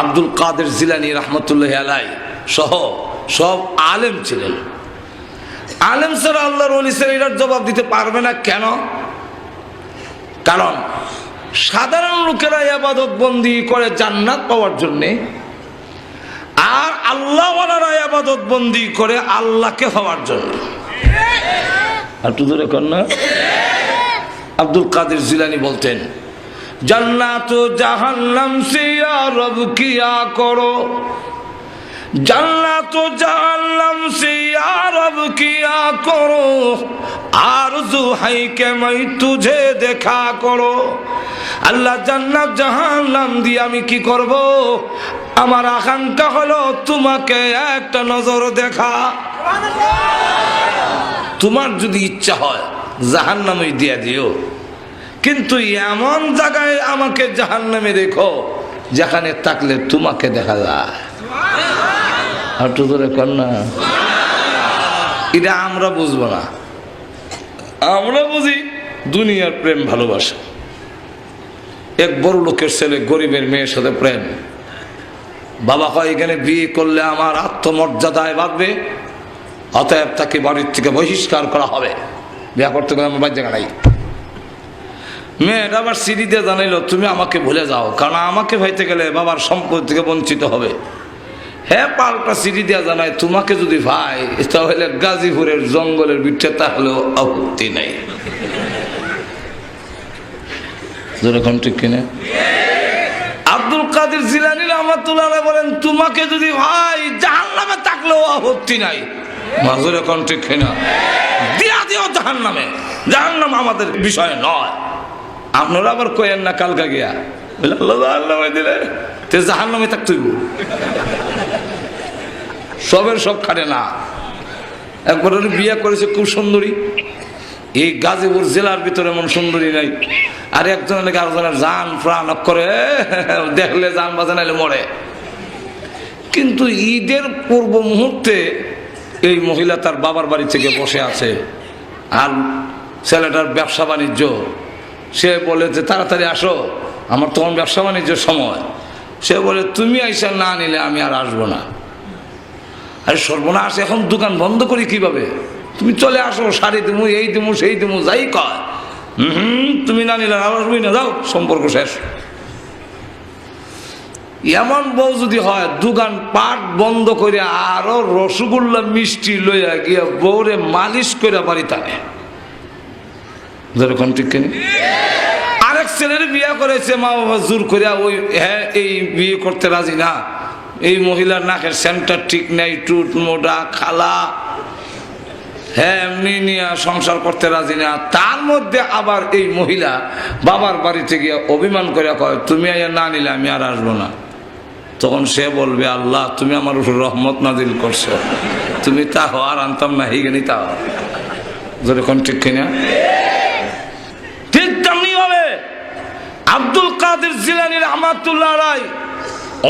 আব্দুল কাদের জিলানী রহমতুল্লাহ আলাই সহ সব আলেম ছিলেন। আলেম ছাড়া আল্লাহর ওলি ছাড়া এটার জবাব দিতে পারবে না। কেন? কারণ সাধারণ লোকেরা ইবাদত বন্দি করে জান্নাত পাওয়ার জন্যে, আর আল্লাহ ওয়ালারা ইবাদত বন্দি করে আল্লাহকে হওয়ার জন্য। আর তো ধরে কর না, আব্দুল কাদের জিলানী বলতেন জান্নাত ও জাহান্নাম সে ইয়া রব কিয়া করো, জান্নাত ও জাহান্নাম সে ইয়া রব কিয়া করো, আরজু হাই কে मैं तुझे দেখা করো। আল্লাহ জান্নাত জাহান্নাম দিয়ে আমি কি করব? আমার আকাঙ্ক্ষা হলো তোমাকে একটা নজর দেখা। তোমার যদি ইচ্ছা হয় জাহান্নামে দিয়া দিও, কিন্তু এমন জায়গায় আমাকে জাহান্নামে রেখো যেখানে থাকলে তোমাকে দেখা যায়। হাঁটু ধরে কন্যা, এটা আমরা বুঝবো না। আমরা বুঝি দুনিয়ার প্রেম ভালোবাসা। এক বড় লোকের ছেলে গরিবের মেয়ের সাথে প্রেম। বাবা কয় এখানে বিয়ে করলে আমার আত্মমর্যাদায় বাড়বে, অতএব তাকে বাড়ির থেকে বহিষ্কার করা হবে, বিয়ে করতে গেলে আমার বাড়ি জায়গা নাই। মেয়েটা আবার সিঁড়ি দিয়ে জানাইলো তুমি আমাকে ভুলে যাও, কারণ আমাকে ভাইতে গেলে বাবার সম্পত্তি থেকে বঞ্চিত হবে। হ্যাঁ, পাল্টা সিঁড়ি দিয়া জানায় তোমাকে যদি ভাই তাহলে গাজীপুরের জঙ্গলের বিটে তাহলেও আপত্তি নাই। যেরকম ঠিক কিনা? আব্দুল কাদের জিলানী রাহমাতুল্লাহ আলাইহি বলেন তোমাকে যদি ভাই জাহান্নামে থাকলেও আপত্তি নাই। মাজুর এখন ঠিক কিনা? দিয়া দিও জাহান্নামে, জাহান্নাম আমাদের বিষয় নয়। আপনারা আবার কয়েন না কালকা গিয়া জাহান্নামে দিলে তে জাহান্নামে থাকতে হইব। সবের সব খাটে না। একবার বিয়ে করেছে খুব সুন্দরী, এই গাজীপুর জেলার ভিতরে এমন সুন্দরী নাই। আর একজনের লেগে আরেকজনের জান প্রাণ করে দেখলে জান বাজে নাইলে মরে। কিন্তু ঈদের পূর্ব মুহূর্তে এই মহিলা তার বাবার বাড়ি থেকে বসে আছে, আর ছেলেটার ব্যবসা বাণিজ্য। সে বলে যে তাড়াতাড়ি আসো, আমার তখন ব্যবসা বাণিজ্যের সময়। সে বলে তুমি আইসা না নিলে আমি আর আসবো না। আরে সর্বনাশ, এখন দোকান বন্ধ করি কিভাবে? তুমি চলে আসো, শাড়ি দিমু, এই দিমু, সেই দিমু, যাই কয়। তুমি না নিলে আর আসবই না, যাও, সম্পর্ক শেষ। এমন বউ যদি হয় দোকান পাট বন্ধ করে আরো রসগোল্লা মিষ্টি লইয়া গিয়া বউরে মালিশ করে বাড়ি থাকে। যেরকম ঠিক কিনা? আরেক ছেলের বিয়ে করেছে মা বাবা জোর করে, ওই হ্যাঁ এই বিয়ে করতে রাজি না। এই মহিলার নাকের সেন্টার ঠিক নেই, টুট মোটা খালা, হ্যাঁ এমনি নিয়ে সংসার করতে রাজি না। তার মধ্যে আবার এই মহিলা বাবার বাড়িতে গিয়ে অভিমান করে কয় তুমি না নিলে আমি আর আসবো না। তখন সে বলবে আল্লাহ তুমি আমার উপর রহমত নাজিল করছো, তুমি তাহ আর আনতাম না, হিগেনি তাহ। যেরকম ঠিক কিনা? ঠিক তেমনি হবে আব্দুল কাদের জিলানী রাহমাতুল্লাহ আলাইহি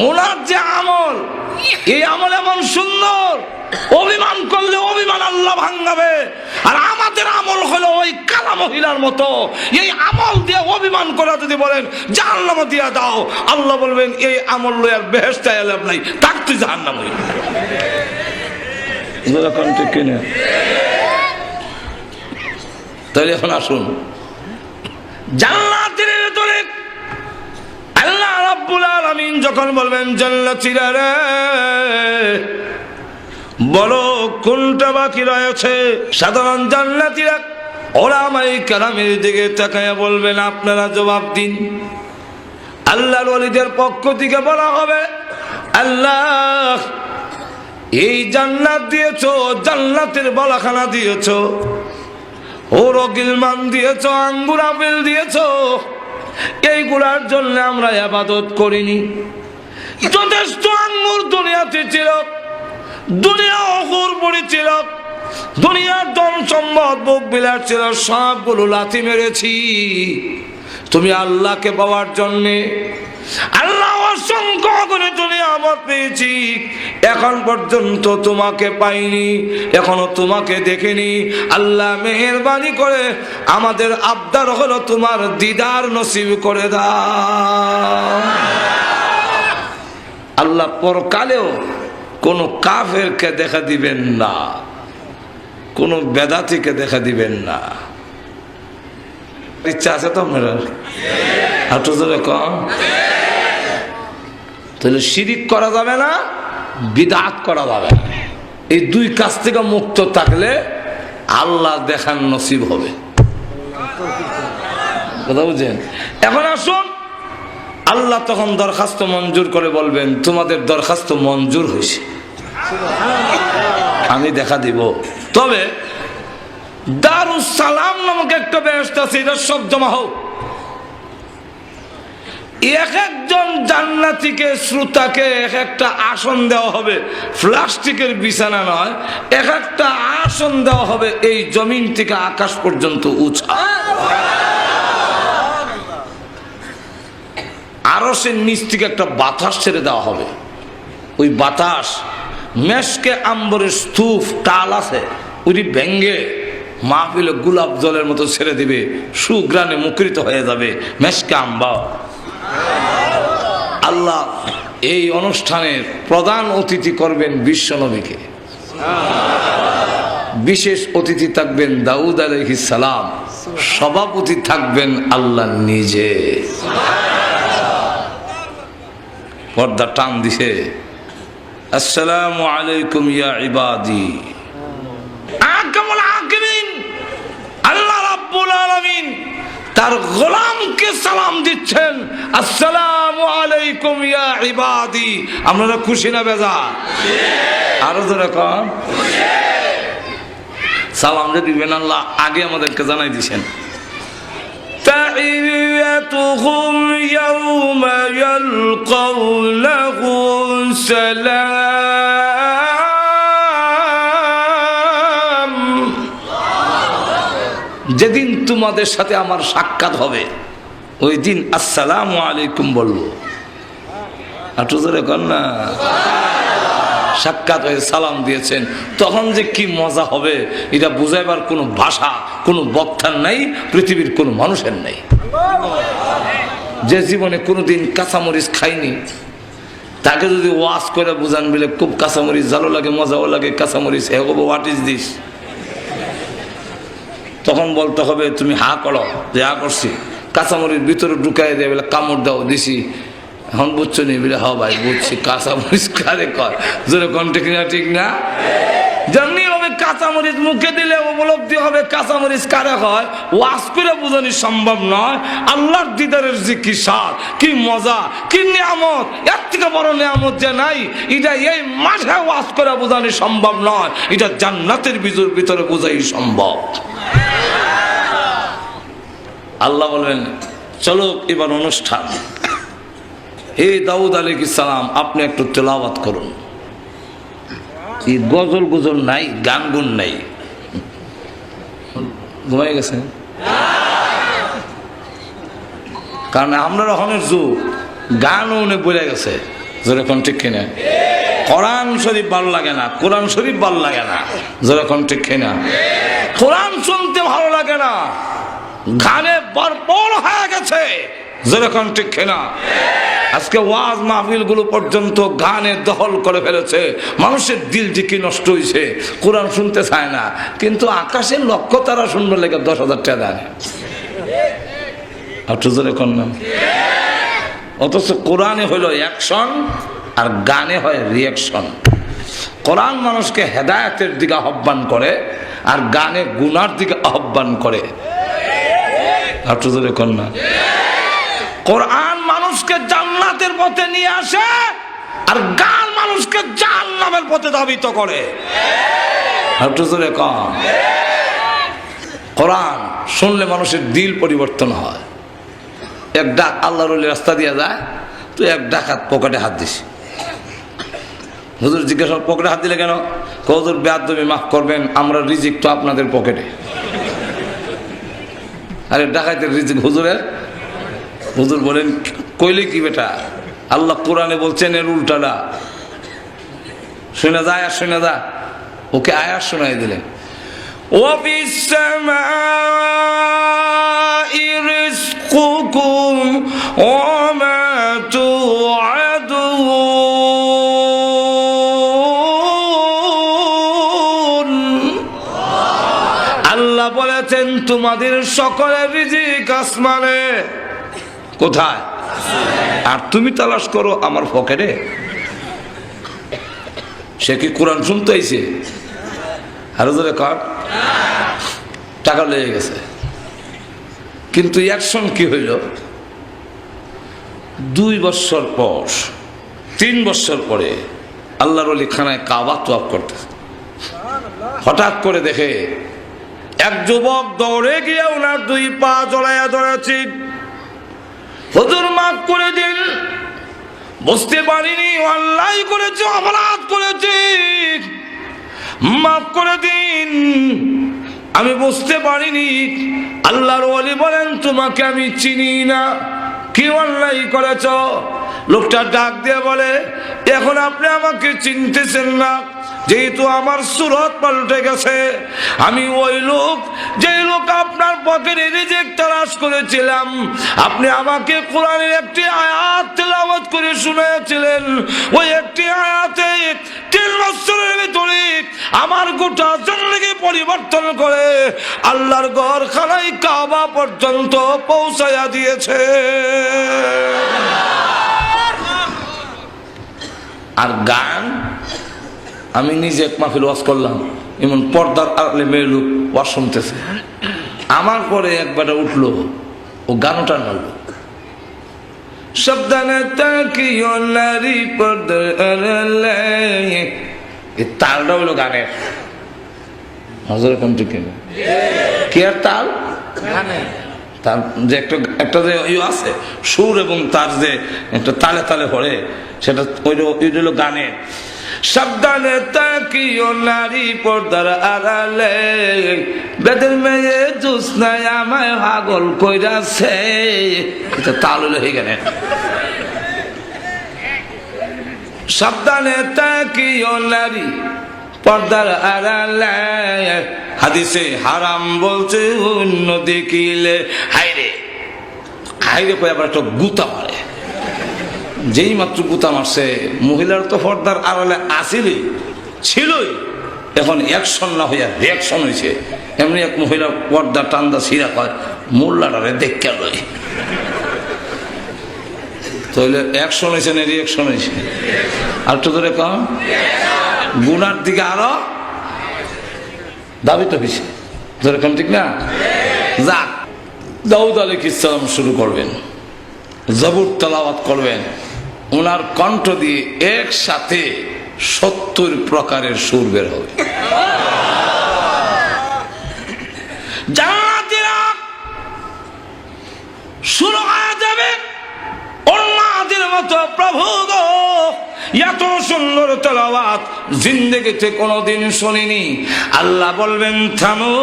ওনার যে আমল, এই আমল এমন সুন্দর, অভিমান করলে অভিমান আল্লাহ ভাঙাবে। আর আমাদের আমল হলো ওই কালা মহিলার মতো। এই আমল দিয়ে অভিমান করা যদি বলেন জাহান্নামে দিয়া দাও, আল্লাহ বলবেন এই আমল লই আর বেহেশতে লাভ নাই, তাক তুই জাহান্নামে। তাহলে এখন আসুন জান্নাতের ভিতরে আল্লাহ রাব্বুল আলামিন যখন বলবেন জান্নাতীরা রে বলো কোনটা বাকি রয়েছে, সাধারণ জান্নাতীরা ওলামায়ে কেরামের দিকে তাকায়া বলবেন আপনারা জবাব দিন। আল্লাহর ওলিদের পক্ষ থেকে বলা হবে আল্লাহ এই জান্নাত দিয়েছো, জান্নাতের বলাখানা দিয়েছো, ওরো গিলমান দিয়েছো, আঙ্গুর আপেল দিয়েছো, এইগুলার জন্য আমরা ইবাদত করিনি। যথেষ্ট আঙ্গুর দুনিয়াতে ছিল, দুনিয়া অকুর পড়ে ছিল, দুনিয়ার ধন সম্পদ ভোগ বিলাস ছিল, সবগুলো লাথি মেরেছি তুমি আল্লাহকে পাওয়ার জন্যে। আল্লাহ অসংখ্য করে দুনিয়া আমদ পেয়েছি, এখন পর্যন্ত তোমাকে পাইনি, এখনো তোমাকে দেখিনি। আল্লাহ মেহেরবানি করে আমাদের আবদার হলো তোমার দিদার নসিব করে দাও। আল্লাহ পরকালেও কোন কাফেরকে দেখা দিবেন না, কোন বেদাতিকে দেখা দিবেন না। ইচ্ছা আছে তো আপনারা? হাঁটু ধরে কম। তাহলে শিরিক করা যাবে না, বিদআত করা যাবে না। এই দুই কাজ থেকে মুক্ত থাকলে আল্লাহ দেখার নসিব হবে। কথা বুঝছেন? এখন আসুন আল্লাহ তখন দরখাস্ত মঞ্জুর করে বলবেন, তোমাদের দরখাস্ত মঞ্জুর হয়েছে, আমি দেখা দিব। তবে দারুস সালাম নামক একটা বেহেশত আছে, এটা সব জমা হোক। এক একজন জান্নাতীকে শ্রোতাকে এক একটা আসন দেওয়া হবে, প্লাস্টিকের বিছানা নয়, এক একটা আসন দেওয়া হবে এই জমিন থেকে আকাশ পর্যন্ত উঁচা। আরশের নিচ থেকে একটা বাতাস ছেড়ে দেওয়া হবে, ওই বাতাস মেশকে আম্বরের স্তূপ টাল আছে ওই ভেঙ্গে মাহফিলে গোলাপ জলের মতো ছেড়ে দিবে, সুগ্রানে মুখরিত হয়ে যাবে মেশকে আম্বা। আল্লাহ এই অনুষ্ঠানের প্রধান অতিথি করবেন বিশ্বনবীকে, বিশেষ অতিথি থাকবেন দাউদ আলাইহিস সালাম, সভাপতি থাকবেন আল্লাহ নিজে। পর্দা টান দিছে, আসসালামু আলাইকুম ইয়া ইবাদি। আল্লাহ রাব্বুল আলামিন তার গোলামকে সালাম দিচ্ছেন, আসসালামু আলাইকুম ইয়া ইবাদি। আপনারা খুশি না বেজার? আরো ধরে কন সালাম যে দিবেন আল্লাহ আগে আমাদেরকে জানাই দিয়েছেন। তাহিয়াতুহুম ইয়াওমা ইয়ালকাউনাহু সালাম। যেদিন তোমাদের সাথে আমার সাক্ষাৎ হবে ওই দিন আসসালামু আলাইকুম বলবো। একটু জোরে কর না। সাক্ষাৎ হয়ে সালাম দিয়েছেন, তখন যে কি মজা হবে এটা বুঝাইবার কোনো ভাষা, কোনো বক্তার নাই, পৃথিবীর কোনো মানুষের নাই। যে জীবনে কোনোদিন কাঁচামরিচ খাইনি তাকে যদি ওয়াজ করে বুঝান বলে খুব কাঁচামরিচ ভালো লাগে, মজাও লাগে কাঁচামরিচ, হোয়াট ইজ দিস, তখন বলতে হবে তুমি হা করো, যে হা করছি। কাঁচামরিচ ভিতরে ঢুকাই দেয় বলে কামড় দাও দিছি, এখন বুঝছো নি বলে হ ভাই বুঝছি, কাঁচামরিচ কারে কয়, জোরে কোন ঠিক না? ঠিক না? জানি হবে কাঁচামরিচ মুখে দিলে উপলব্ধি হবে কাঁচামরিচ কারে হয়, ওয়াজ করে বোঝানো সম্ভব নয়। আল্লাহর দিদারের যে কি স্বাদ, কি মজা, কি নিয়ামত, এর থেকে বড় নিয়ামত যে নাই, এটা এই মাঠে ওয়াজ করে বোঝানো সম্ভব নয়, এটা জান্নাতের ভিতরে বোঝাই সম্ভব। আল্লাহ বলবেন চলো এবার অনুষ্ঠান। হে দাউদ আলাইহিস সালাম, আপনি একটু তেলাওয়াত করুন। এই গজল গুজল নাই, গান গুন নাই। ঘুমাই গেছে? কারণ আমরা রহনের যুগ, গানও উনি বলে গেছে, যেরকম ঠিক কিনা? কোরআন শরীফ ভালো লাগে না, কোরআন শরীফ ভালো লাগে না, যেরকম ঠিক কিনা? কোরআন শুনতে ভালো লাগে না, গানে ভরপুর হয়ে গেছে, যেরকম ঠিক কিনা? আজকে ওয়াজ মাহফিল গুলো পর্যন্ত গানে দখল করে ফেলেছে, মানুষের দিল দিকে নষ্ট হয়েছে, কোরআন শুনতে চায় না। কিন্তু আকাশের লক্ষ্য তারা শুনবে লেগে 10,000 টাকা দেয়, অথচ কোরআনে হইল অ্যাকশন আর গানে হয় রিয়াকশন। কোরআন মানুষকে হেদায়েতের দিকে আহ্বান করে আর গানে গুনার দিকে আহ্বান করে। কোরআন মানুষকে জান্নাতের পথে নিয়ে আসে আর গান মানুষকে জাহান্নামের পথে ধাবিত করে। কোরআন শুনলে মানুষের দিল পরিবর্তন হয়। এক ডাক আল্লাহর ওলি রাস্তা দিয়ে যায়, তো এক ডাকাত পকেটে হাত দিস। হুজুর জিজ্ঞাসা পকেটে হাত দিলে কেন? হুজুর বেয়াদবি মাফ করবেন, আমরা রিজিক তো আপনাদের পকেটে। আরে ডাকাতের রিজিক হুজুরের? হুজুর বলেন কইলে কি বেটা, আল্লাহ কোরআনে বলছেন এর উল্টাটা। শুনে যায় আর শুনে যা, ওকে আয়াত শোনাই দিলেন। ওয়াফিস সামাই রিজকুকুম ওয়া মা তুআদুন। আল্লাহ বলেছেন তোমাদের সকলের রিজিক আসমানে। কোথায়? আর তুমি তালাশ করো আমার পকেটে। সে কি কোরআন শুনতে আইছে? আরো জোরে কর। টাকা লেগে গেছে, কিন্তু অ্যাকশন কি হইল? 2 বছর পর 3 বছর পরে আল্লাহর ওলি খানায় কাবা তওয়াফ করতেছে। হঠাৎ করে দেখে এক যুবক দৌড়ে গিয়ে ওনার 2 পা জড়াইয়া ধরেছে। হুজুর মাফ করে দিন, বুঝতে পারিনি, আল্লাহ করেছে, অপরাধ করেছি, মাফ করে দিন, আমি বুঝতে পারিনি। আল্লাহর ওলি বলেন, তোমাকে আমি চিনি না, কি অন্যায় করেছ? লোকটা ডাক দিয়ে বলে, এখন আপনি আমাকে চিনতেছেন না, যেহেতু আমার সুরত পাল্টে গেছে। আমি ওই লোক, যে লোক আপনার পকেটে রিজিক তালাশ করেছিলাম। আপনি আমাকে কোরআনের একটি আয়াত তেলাওয়াত করে শুনিয়েছিলেন। ওই একটি আয়াতে 3 বছরের ভিতরে আমার গোটা জিন্দেগি পরিবর্তন করে আল্লাহর ঘরখানায় কাবা পর্যন্ত পৌঁছায়া দিয়েছে। আর গান, আমি নিজে এক মাহফিল ওয়াজ করলাম, এমন পর্দার আড়ালে মেয়ে লোক ওয়াজ শুনতেছে। আমার পরে একবারে উঠলো, ও গানটা নাড়ল, সাবধানে তাকিও নারী পর্দার আড়ালে। এই তালটা হলো গানের। হযরত কোন ঠিক না কি আর তাল, তার যে একটা যে আছে সুর এবং তার যে একটা তালে তালে পড়ে, সেটা ওই হলো গানের। সাবধানে তাকিও নারী পর্দার আড়ালে, বেদের মেয়ে জোছনায় আমায় পাগল কইরাছে। এটা তাল হলো এই গানের। সাবধানে তাকিও নারী পর্দার আড়ালে, হাদিসে হারাম বলছে অন্য দেখিলে। হাইরে হাইরে কই আবার একটা গুতা মারে। যেই মাত্র গুতা মারছে, মহিলার তো পর্দার আড়ালে আসিলই, ছিলই, এখন অ্যাকশন না হইয়া রিয়াকশন হয়েছে। এমনি এক মহিলা পর্দা টান্দা ছিঁড়া কয়, মোল্লাটারে দেখে লই। তাহলে অ্যাকশন হয়েছে না রিয়াকশন হয়েছে? আর তো ধরে কম গুনার দিকে আরো দাবি তো হয়েছে, ধরে কম ঠিক না? যাক, দাউদ আলাইহিস সালাম শুরু করবেন, জবুর তেলাওয়াত করবেন। ওনার কণ্ঠ দিয়ে একসাথে 70 প্রকারের সুর বের হবে। জান্নাতীরা শুরু হয়ে যাবে উন্মাদের মতো, প্রভু গো এত সুন্দর তেলাওয়াত জিন্দেগিতে কোনোদিন শুনিনি। আল্লাহ বলবেন, থামো,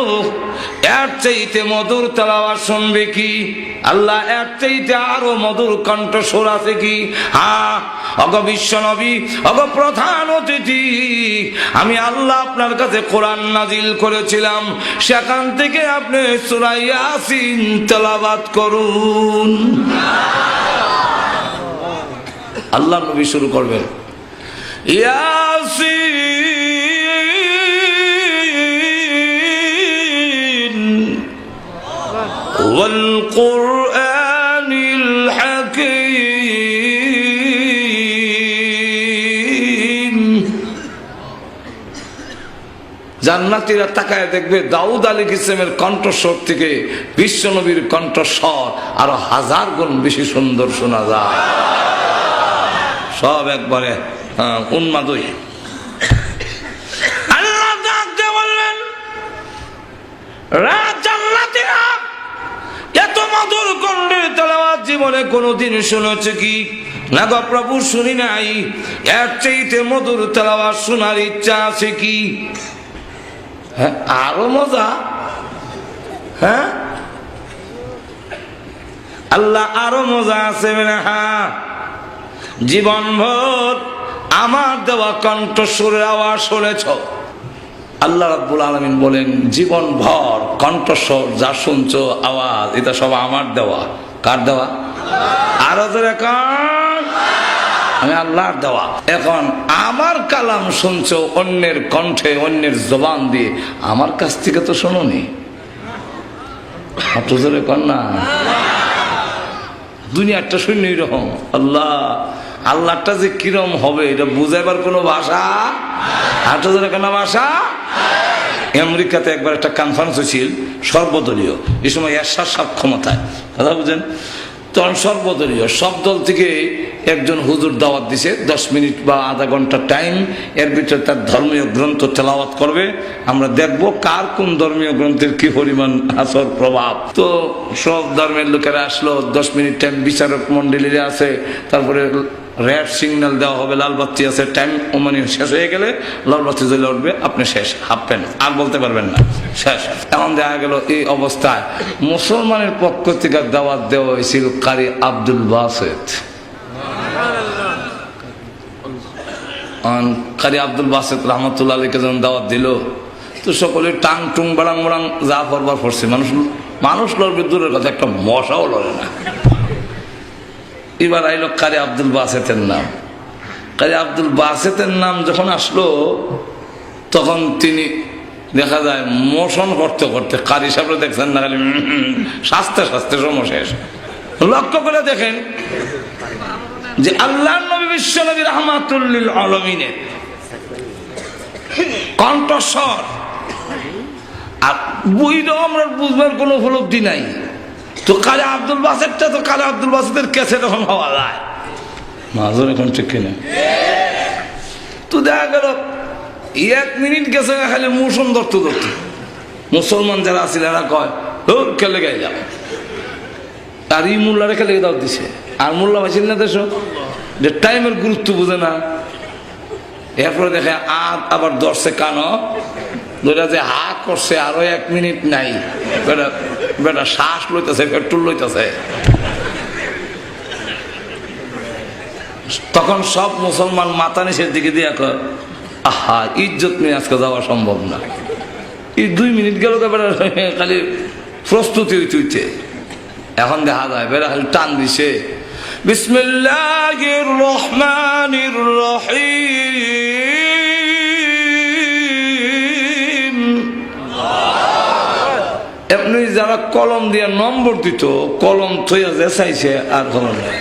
এর চাইতে মধুর তেলাওয়াত শুনবে কি? আল্লাহ এর চাইতে আরো মধুর কণ্ঠস্বর আছে কি? হ্যাঁ, অগ বিশ্ব নবী, অগ প্রধান অতিথি, আমি আল্লাহ আপনার কাছে কোরআন নাজিল করেছিলাম, সেখান থেকে আপনি সূরা ইয়াসিন তেলাওয়াত করুন। আল্লাহ নবী শুরু করবেন, ইয়াসিন ওয়াল কুরআনিল হাকীম। জান্নাতীরা তাকায় দেখবে দাউদ আলাইহিস সালামের কণ্ঠস্বর থেকে বিশ্ব নবীর কণ্ঠস্বর আরো 1000 গুণ বেশি সুন্দর শোনা যায়। সব একবারে উন্মাদই। আল্লাহ ডাকতে বললেন, জান্নাতীরা এত মধুর কণ্ঠের তেলাওয়াত জীবনে কোনোদিন শুনেছে কি? না গো প্রভু, শুনি নাই। এর চাইতে মধুর তেলাওয়াত শোনার ইচ্ছা আছে কি? হ্যাঁ, আরো মজা। হ্যাঁ, আল্লাহ আরো মজা আছে। হ্যাঁ, জীবনভর আমার দেওয়া কণ্ঠস্বরের আওয়াজ শুনেছ। আল্লাহ রাব্বুল আলামিন বলেন, জীবনভর কণ্ঠস্বর যা শুনছো আওয়াজ, এটা সব আমার দেওয়া। কার দেওয়া? আরো জোরে কান, আমি আল্লাহর দেওয়া। এখন আমার কালাম শুনছো অন্যের কণ্ঠে, অন্যের জবান দিয়ে, আমার কাছ থেকে তো শোনোনি। এত জোরে কান না। দুনিয়াটা শূন্য এরকম। আল্লাহ, আল্লাহটা যে কিরম হবে এটা বুঝাইবার কোনো ভাষা, হাঁটা ধরে কেন ভাষা। আমেরিকাতে একবার একটা কনফারেন্স হয়েছিল সর্বদলীয়, এই সময় এরশাদ সাহেব ক্ষমতায়, কথা বুঝেন তো। তখন সর্বদলীয় সব দল থেকে একজন হুজুর দাওয়াত দিছে, 10 মিনিট বা আধা ঘন্টা টাইম, এর ভিতরে তার ধর্মীয় গ্রন্থ তেলাওয়াত করবে। আমরা দেখব কার কোন ধর্মীয় গ্রন্থের কি পরিমাণ আসর প্রভাব। তো সব ধর্মের লোকেরা আসলো, 10 মিনিট টাইম বিচারক মন্ডলীরা আছে, তারপরে রেড সিগন্যাল দেওয়া হবে, লাল বাতি আছে, টাইম মানে শেষ হয়ে গেলে লাল বাতি জ্বলে উঠবে, আপনি শেষ, হাঁপবেন, আর বলতে পারবেন না, শেষ। এমন দেখা গেল এই অবস্থায় মুসলমানের পক্ষ থেকে দাওয়াত দেওয়া হয়েছিল কারি আব্দুল বাসেত। কারি আব্দুল বাসেত রহমতুল্লাহ আলাইকে যখন দাওয়াত দিল, তো সকলে টাং টুং বাড়াং বাড়াং যা পড়বার পড়ছে, মানুষ লড়বে দূরের কথা, একটা মশাও লড়ে না। এবার আইল কারি আব্দুল বাসেতের নাম। কারি আব্দুল বাসেতের নাম যখন আসলো, তখন তিনি দেখা যায় মোশন করতে করতে, কারি সাহেব দেখছেন না, খালি শাস্তে শাস্তে সমস্যা। লক্ষ্য করে দেখেন যে আল্লাহর নবী বিশ্ব নবী রাহমাতুল লিল আলামিনের কণ্ঠস্বর, আর বইটাও আমরা বুঝবার কোনো উপলব্ধি নাই। তো কারি আব্দুল বাসেতটা, তো কারি আব্দুল বাসেতের ক্যাসেট এখন হওয়া যায় মাজর, এখন ঠিক কিনা? তো দেখা গেল 1 মিনিট গেছে, খালি মোশন ধরতে ধরতে মুসলমান যারা আছিল এরা কয় খেলে গাইলাম, আর ই মোল্লারে খেলে দাও দিছে। আর মোল্লা ভাইছিল না দেশ যে টাইমের গুরুত্ব বুঝে না। এরপরে দেখে আবার ধরছে কানো ধরে, যে হা করছে, আরো 1 মিনিট নাই, বেটা শ্বাস লইতেছে, পেট্রোল লইতেছে। তখন সব মুসলমান মাথা নিচের দিকে দিয়ে কয়, আহা, ইজ্জত নিয়ে আজকে যাওয়া সম্ভব না। এই 2 মিনিট গেল, খালি প্রস্তুতি হইতে। এখন দেখা যায় বেড়া খালি টান দিছে, বিসমিল্লাহির রহমানির রহিম। এমনি যারা কলম দিয়ে নম্বর দিত, কলম থইয়া যে চাইছে আর কলম নাই।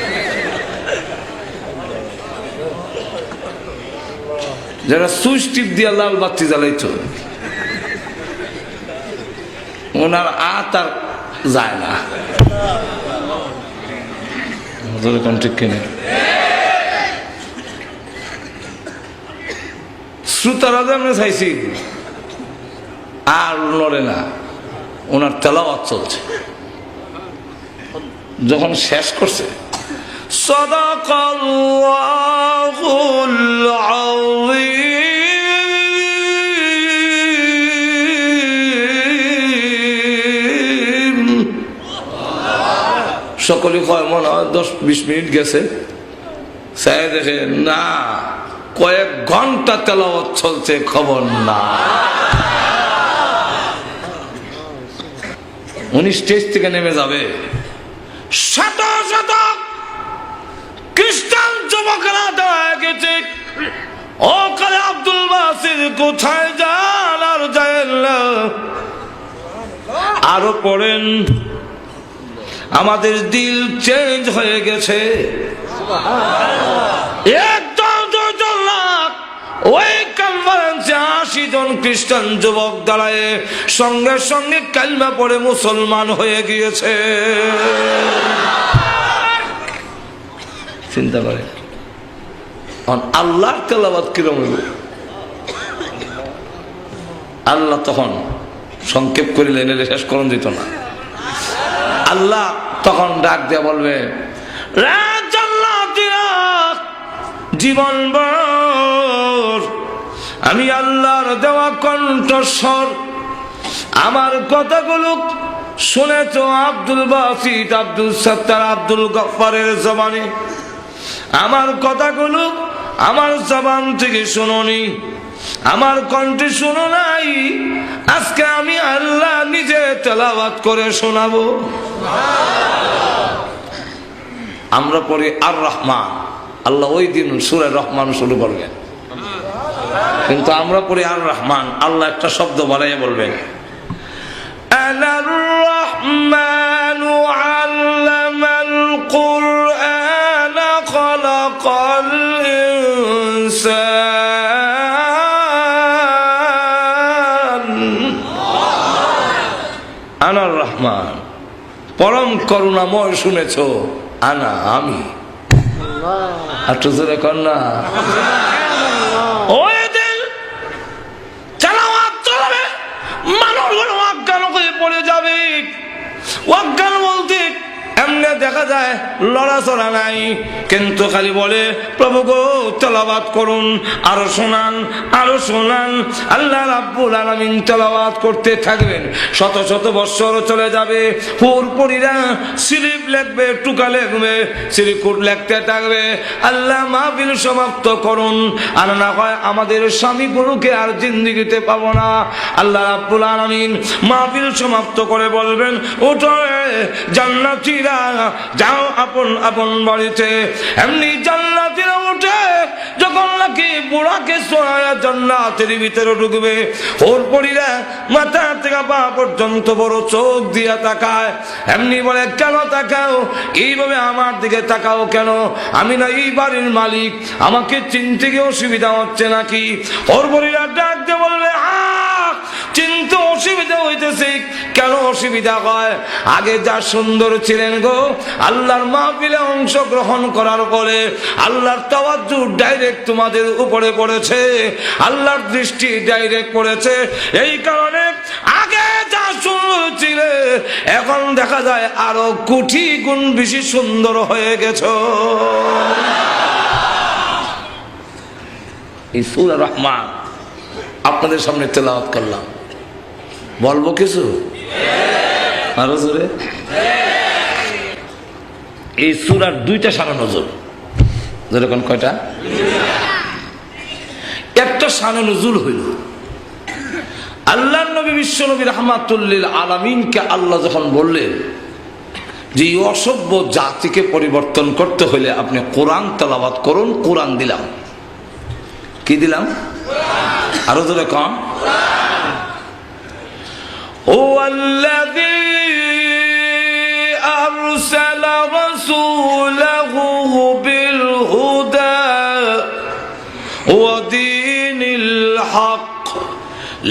যারা সুইচ টিপ দিয়ে লাল বাতি জ্বালাইতো, ওনার আর যায় না। ঠিক কিনে শ্রোতারা আমরা চাইছি, আর লড়ে না, ওনার তেলাওয়াত চলছে। যখন শেষ করছে, সাদাকাল্লাহুল আযীম। সকলে কয় মনে হয় 10-20 মিনিট গেছে, চাই দেখে না, কয়েক ঘন্টা তেলাওয়াত চলছে, খবর না। উনি স্টেজ থেকে নেমে যাবে, শত শত খ্রিস্টান যুবকেরা দেওয়া গেছে, ও কারি আব্দুল বাসিত কোথায় যান? আর যায় না, আরো পড়েন, আমাদের দিল চেঞ্জ হয়ে গেছে। ওই কনফারেন্সে 80 জন খ্রিস্টান যুবক দাঁড়ায় সঙ্গে সঙ্গে কালিমা পড়ে মুসলমান হয়ে গিয়েছে। চিন্তা করে আল্লাহর তেলাওয়াত কিরকম হইল। আল্লাহ তখন সংক্ষেপ করিলেন, এলে শেষ করণ যেত না। আল্লাহ তখন ডাক দিয়ে বলবে, জীবন আমি আল্লাহর দেওয়া কণ্ঠস্বর, আমার কথাগুলো শুনেছ আব্দুল বাসিত, আব্দুল সত্তার, আব্দুল গফফারের জবানে। আমার কথাগুলো আমার জবান থেকে শুনোনি, আমার কণ্ঠে শুনো নাই। আজকে আমি আল্লাহ নিজে তেলাওয়াত করে শোনাবো। আমরা পড়ি আর রহমান, আল্লাহ ওই দিন সূরা রহমান শুরু করবেন, কিন্তু আমরা পড়ি আর রহমান। আল্লাহ একটা শব্দ বানাইয়া বলবেন, আনার রহমানু আল্লামাল কুরআন খালাকাল ইনসান। আনার রহমান, পরম করুণাময়। শুনেছ আনা আমি, একটু জোরে কর না। ওই দিন তেলাওয়াত চলবে, মানুষগুলো অজ্ঞান হয়ে পড়ে যাবে। অজ্ঞান বলতে এমনি দেখা যায় লড়াচড়া নাই, কিন্তু খালি বলে প্রভু গো তেলাওয়াত করুন, আরো শোনান, আরো শোনান। আল্লাহ রাব্বুল আলামিন তেলাওয়াত করতে থাকবেন, শত শত বৎসর চলে যাবে। হুরপুরীরা স্লিপ লিখবে, টুকা লিখবে, সিরিকুট লিখতে থাকবে। আল্লাহ মাহফিল সমাপ্ত করুন, আর না হয় আমাদের স্বামী গুরুকে আর জিন্দেগিতে পাবো না। আল্লাহ রাব্বুল আলামিন মাহফিল সমাপ্ত করে বলবেন, ওঠো জান্নাতীরা, যাও আপন আপন বাড়িতে। এমনি জান্নাতীরা উঠে যখন নাকি বুড়াকে সোয়া জান্নাতের ভিতরে ঢুকবে, হুরপুরীরা মাথা থেকে পা পর্যন্ত বড় চোখ দিয়া তাকায়। এমনি বলে, কেন তাকাও? এইভাবে আমার দিকে তাকাও কেন? আমি না এই বাড়ির মালিক, আমাকে চিনতে গিয়ে অসুবিধা হচ্ছে নাকি? হুরপুরীরা ডাক দিয়ে বলবে, চিনতে অসুবিধা হইতেছে। কেন অসুবিধা হয়? আগে যা সুন্দর ছিলেন গো, আল্লাহর মাহফিলে অংশগ্রহণ করার পরে আল্লাহর তাওয়াজ্জু ডাইরেক্ট তোমাদের উপরে পড়েছে, আল্লাহর দৃষ্টি ডাইরেক্ট পড়েছে। এই কারণে আগে যা সুন্দর ছিলে এখন দেখা যায় আরো কোটি গুণ বেশি সুন্দর হয়ে গেছো। এই সূরা রহমান আপনাদের সামনে তেলাওয়াত করলাম, বলবো কিছু আরো জোরে? এই সূরার দুইটা শানে নজুল, যেরকম কয়টা? একটা শানে নজুল হইল আল্লাহর নবী বিশ্ব নবী রাহমাতুল লিল আলামিনকে আল্লাহ যখন বললেন যে এই অসভ্য জাতিকে পরিবর্তন করতে হলে আপনি কোরআন তেলাওয়াত করুন, কোরআন দিলাম। কি দিলাম? আরো জোরে কম। ওয়াল্লাযী আরসালা রাসূলাহু বিল হুদা ওয়া দীনিল হক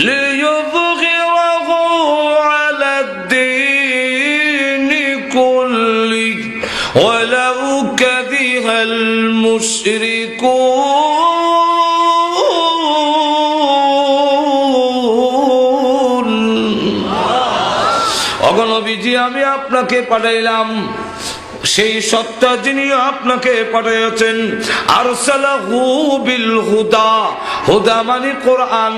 লিইয়ুযহিরাহু আলাদ দীনি কুল্লিহি ওয়ালাউ কারিহাল মুশরিকুন। নবীজি আমি আপনাকে পাঠাইলাম, সেই সত্তা যিনি আপনাকে পাঠিয়েছেন। আরসালাহু বিল হুদা, হুদা মানে কোরআন,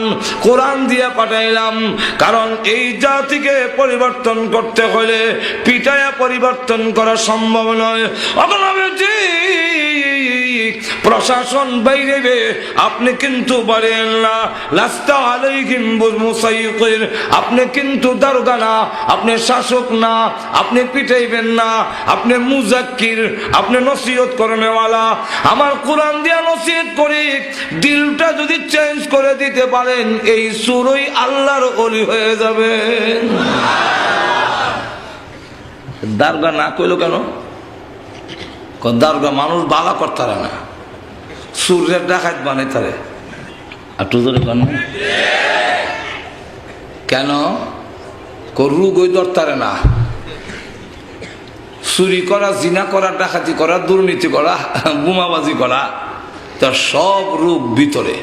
কোরআন দিয়ে পাঠাইলাম। কারণ এই জাতিকে পরিবর্তন করতে হলে পিটায়া পরিবর্তন করা সম্ভব নয়। নবীজি প্রশাসন বাইরে আপনি কিন্তু পারেন না। লাস্তা আলাইহিম বিমুসাইয়ির, আপনি কিন্তু দারোগা না, আপনি শাসক না, আপনি পিটাইবেন না, আপনি মুজাক্কির, আপনি নসিহত করেনওয়ালা। আমার কোরআন দিয়া নসিহত করি, দিলটা যদি চেঞ্জ করে দিতে পারেন এই সুরই আল্লাহর ওলি হয়ে যাবে। দারোগা না কইলো কেন? দারোগা মানুষ বালা করতারে না, সূর্যের ডাকাত বানাইতারে। একটু জোরে কেন? কেন? রুগই ধরতারে না। চুরি করা, জিনা করা, ডাকাতি করা, দুর্নীতি করা, বোমাবাজি করা, তার সব রূপ ভিতরে,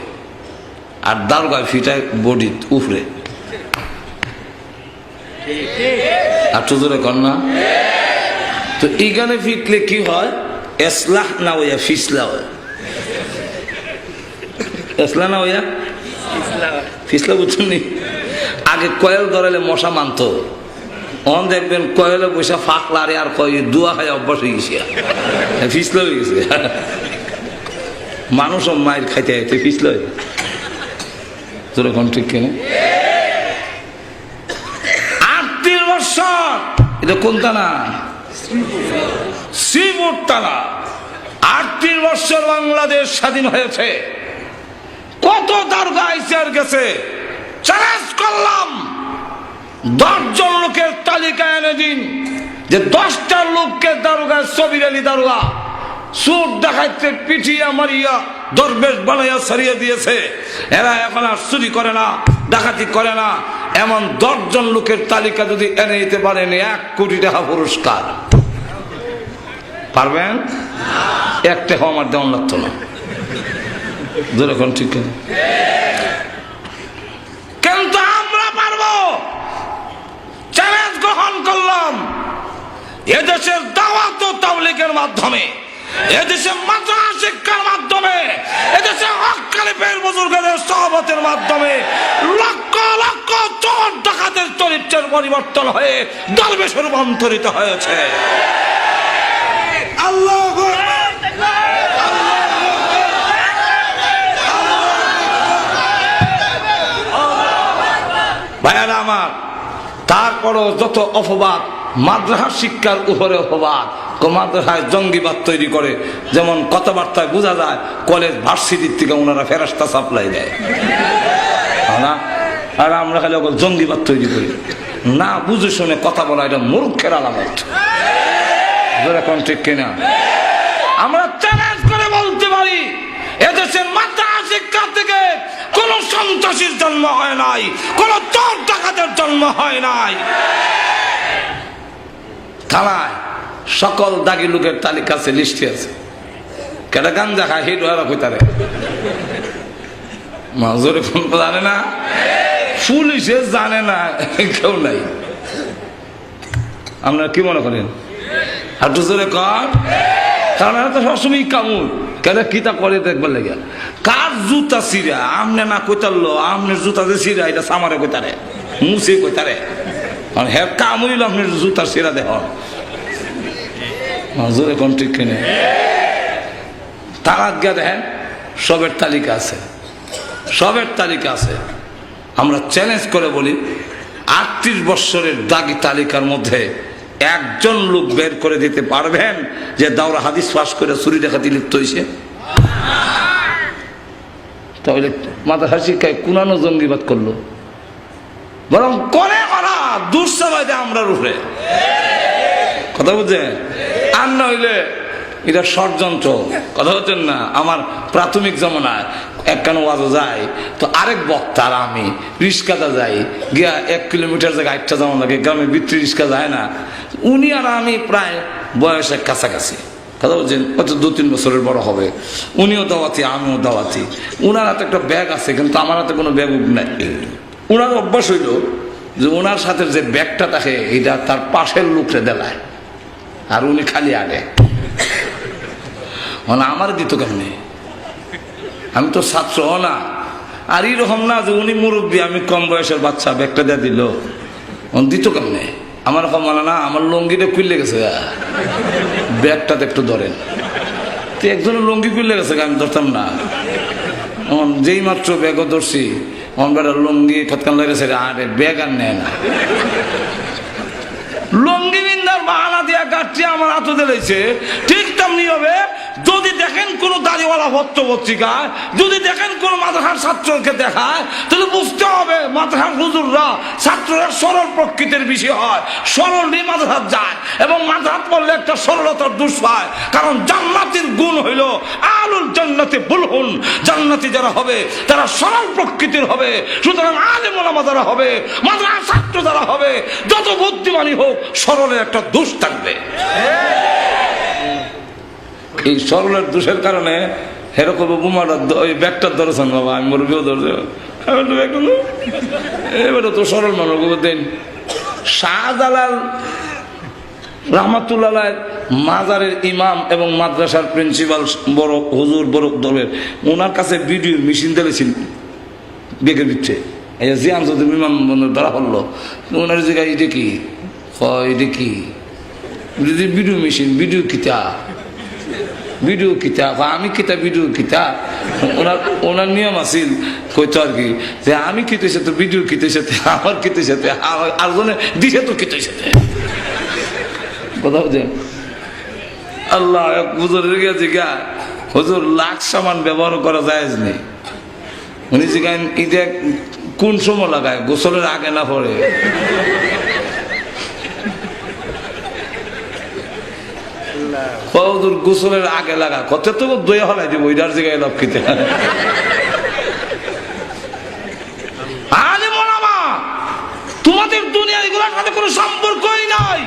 আর দারোগায় ফিটায় বডি উপরে। একটু জোরে কর না? তো এইখানে ফিটলে কি হয়? এসলাহ না হইয়া ফিসলা হয়। এসলা না হইয়া ফিসলা, বুঝছেন নি? আগে কয়েল ধরালে মশা মানত, অন দেখবেন কয়েলে পয়সা ফাঁক লারে আর কয়ে দুয়া খায় অভ্যাস হয়ে গেছে, ফিসলা হয়ে গেছে। মানুষও মায়ের খাইতে খাইতে ফিসলা হয়ে তোর এখন ঠিক কেন? 38 বছর, এটা কোন টানা? শ্রীপুর টানা। 38 বছর বাংলাদেশ স্বাধীন হয়েছে। কত দারোগা আইসে আর গেছে। চ্যালেঞ্জ করলাম 10 জন লোকের তালিকা এনে দিন, যে 10টা লোককে দারোগা, সবির আলী দারোগা সুর দেখাইতে পিঠিয়া মারিয়া দরবেশ বানাইয়া ছাড়িয়ে দিয়েছে। এরা এখন আর চুরি করে না, ডাকাতি করে না। এমন 10 জন লোকের তালিকা যদি এনে দিতে পারেন 1 কোটি টাকা পুরস্কার। পারবেন? একটা আমার দেওয়ান লাগতো না। যেরকম ঠিক কিন্তু আমরা পারবো। চ্যালেঞ্জ গ্রহণ করলাম, এদেশের দাওয়াত ও তাবলীগের মাধ্যমে, এদেশে মাদ্রাসা শিক্ষার মাধ্যমে, এদেশে হক্কানি পীর বুজুর্গদের সহবতের মাধ্যমে লক্ষ লক্ষ চোর ডাকাতের চরিত্রের পরিবর্তন হয়ে দরবেশে রূপান্তরিত হয়েছে। আল্লাহু ভাইয়ারা আমার, তারপরও যত অপবাদ মাদ্রাসা শিক্ষার উপরে অপবাদ, মাদ্রাসায় জঙ্গিবাদ তৈরি করে, যেমন কথাবার্তায় বোঝা যায় কলেজ ভার্সিটির থেকে ওনারা ফেরেশতা সাপ্লাই দেয় না, আর আমরা খালি জঙ্গিবাদ তৈরি করি না। বুঝে শুনে কথা বলা এটা মূর্খের আলামত। যেরকম ঠিক কিনা? আমরা চ্যালেঞ্জ করে বলতে পারি, এদেশের মাদ্রাসা শিক্ষা থেকে কোন সন্ত্রাসীর জন্ম হয় নাই, কোন চোর ডাকাতের জন্ম হয় নাই। থানায় সকল দাগি লোকের তালিকা আছে, লিস্টে আছে। কেটা গাঞ্জা খায় হিট হয়ে কইতারে মাজরে ফোন জানে না, পুলিশে জানে না, কেউ নাই। আপনারা কি মনে করেন? হাঁটু জোরে কর, কারণ তো সবসময় কামুর কেন কিতা করে দেখবার লাগে। কার জুতা ছিঁড়া আমনে না কইতারলো, আমনের জুতা যে ছিঁড়া এটা সামারে কইতারে, মুছে কইতারে, হ্যাঁ কামুরিল আপনার জুতা ছিঁড়া দেহ। জোরে কোন ঠিক কিনে? তারা গিয়া দেখেন সবের তালিকা আছে, সবের তালিকা আছে। আমরা চ্যালেঞ্জ করে বলি, 38 বৎসরের দাগি তালিকার মধ্যে একজন লোক বের করে দিতে পারবেন যে দাওরা হাদিস পাস করে চুরি ডাকাতি লিপ্ত হয়েছে? তাহলে মাদ্রাসা শিক্ষায় কুনানো জঙ্গিবাদ করলো, বরং করে ওরা দুঃসময় দেয় আমরা রূপে। কথা বুঝছেন? আর না হইলে এটা ষড়যন্ত্র। কথা হচ্ছেন না? আমার প্রাথমিক জমানায় একখান ওয়াজও যায়, তো আরেক বক্তার আমি রিস্কাতে যাই, গিয়া 1 কিলোমিটার জায়গায় 8টা যেমন লাগে, গ্রামে ভিতরে রিস্কা যায় না। উনি আর আমি প্রায় বয়সের কাছাকাছি, কথা বলছেন, হয়তো 2-3 বছরের বড় হবে। উনিও দাওয়াতি, আমিও দাওয়াতি। উনার হাতে একটা ব্যাগ আছে, কিন্তু আমার হাতে কোনো ব্যাগ নাই। উনার অভ্যাস হইল যে ওনার সাথে যে ব্যাগটা থাকে এটা তার পাশের লোকরে দেলায়, আর উনি খালি আগে। মানে আমার দিত কেমনি? আমি তো ছাত্র না, আর এরকম না যে উনি মুরব্বী, আমি কম বয়সের বাচ্চা, ব্যাগটা দিয়ে দিল, দিত কেমনে? আমার কম মানে না, আমার লঙ্গিটা খুললে গেছে, ব্যাগটাতে একটু ধরেন। তো একজনের লঙ্গি খুললে গেছে, আমি ধরতাম না। যেই মাত্র ব্যাগও ধরছি, আমার লঙ্গি খতকান লেগেছে, আরে ব্যাগ আর নেয় না। লঙ্গি বিন্দার বাহানা দিয়া গাছটি আমার হাতে দিয়েছে। ঠিক তেমনি হবে, যদি দেখেন কোন দাড়িওয়ালা পত্র পত্রিকায়, যদি দেখেন কোন মাদ্রাসার ছাত্রকে দেখায়, তাহলে বুঝতে হবে মাদ্রাসার হুজুররা ছাত্ররা সরল প্রকৃতির বিষয় হয়, সরল নিয়ে মাদ্রাসা যায়, এবং মাদ্রাসা পড়লে একটা সরলতার দোষ পায়। কারণ জান্নাতের গুণ হইল আলুল জান্নাতে বুলহুন, জান্নাতি যারা হবে তারা সরল প্রকৃতির হবে। সুতরাং আলেম ওলামা যারা হবে, মাদ্রাসার ছাত্র যারা হবে, যত বুদ্ধিমানই হোক, সরলের একটা দোষ থাকবে। এই সরলের দোষের কারণে এরকম বোমাটা ওই ব্যাগটার ধরেছেন বাবা, আমি বলবিও ধরছে, এবারে তো সরল মানুষ দেন। শাহজালাল রহমাতুল্লাহ মাজারের ইমাম এবং মাদ্রাসার প্রিন্সিপাল বড় হুজুর বড় দলের, ওনার কাছে ভিডিও মেশিন দিয়েছেন বেগের ভিতরে। এই যে আনসার ইমাম ধরা পড়লো, ওনার জায়গায় এটা কি এটা কি ভিডিও মেশিন, ভিডিও কিতা, ভিডিও কিতা, আমি কিতা ভিডিও কিতা। ওনার নিয়ম আছিল কইতো আর কি, যে আমি কিতের সাথে ভিডিও কিতের সাথে, আমার কিতের সাথে, আর জনে দিছে তো কিতের সাথে। কথা বুঝেন? আল্লাহ হুজুরের গেছে গা, হুজুর লাখ সামান ব্যবহার করা যায় নেই। উনি জিগান ঈদে কোন সময় লাগায়? গোসলের আগে না পরে? গোসলের আগে লাগা কত তো দয়া হলাই দিব, ওইটার জায়গায় লাভ খেতে। তোমাদের দুনিয়া এগুলোর সাথে কোনো সম্পর্কই নাই।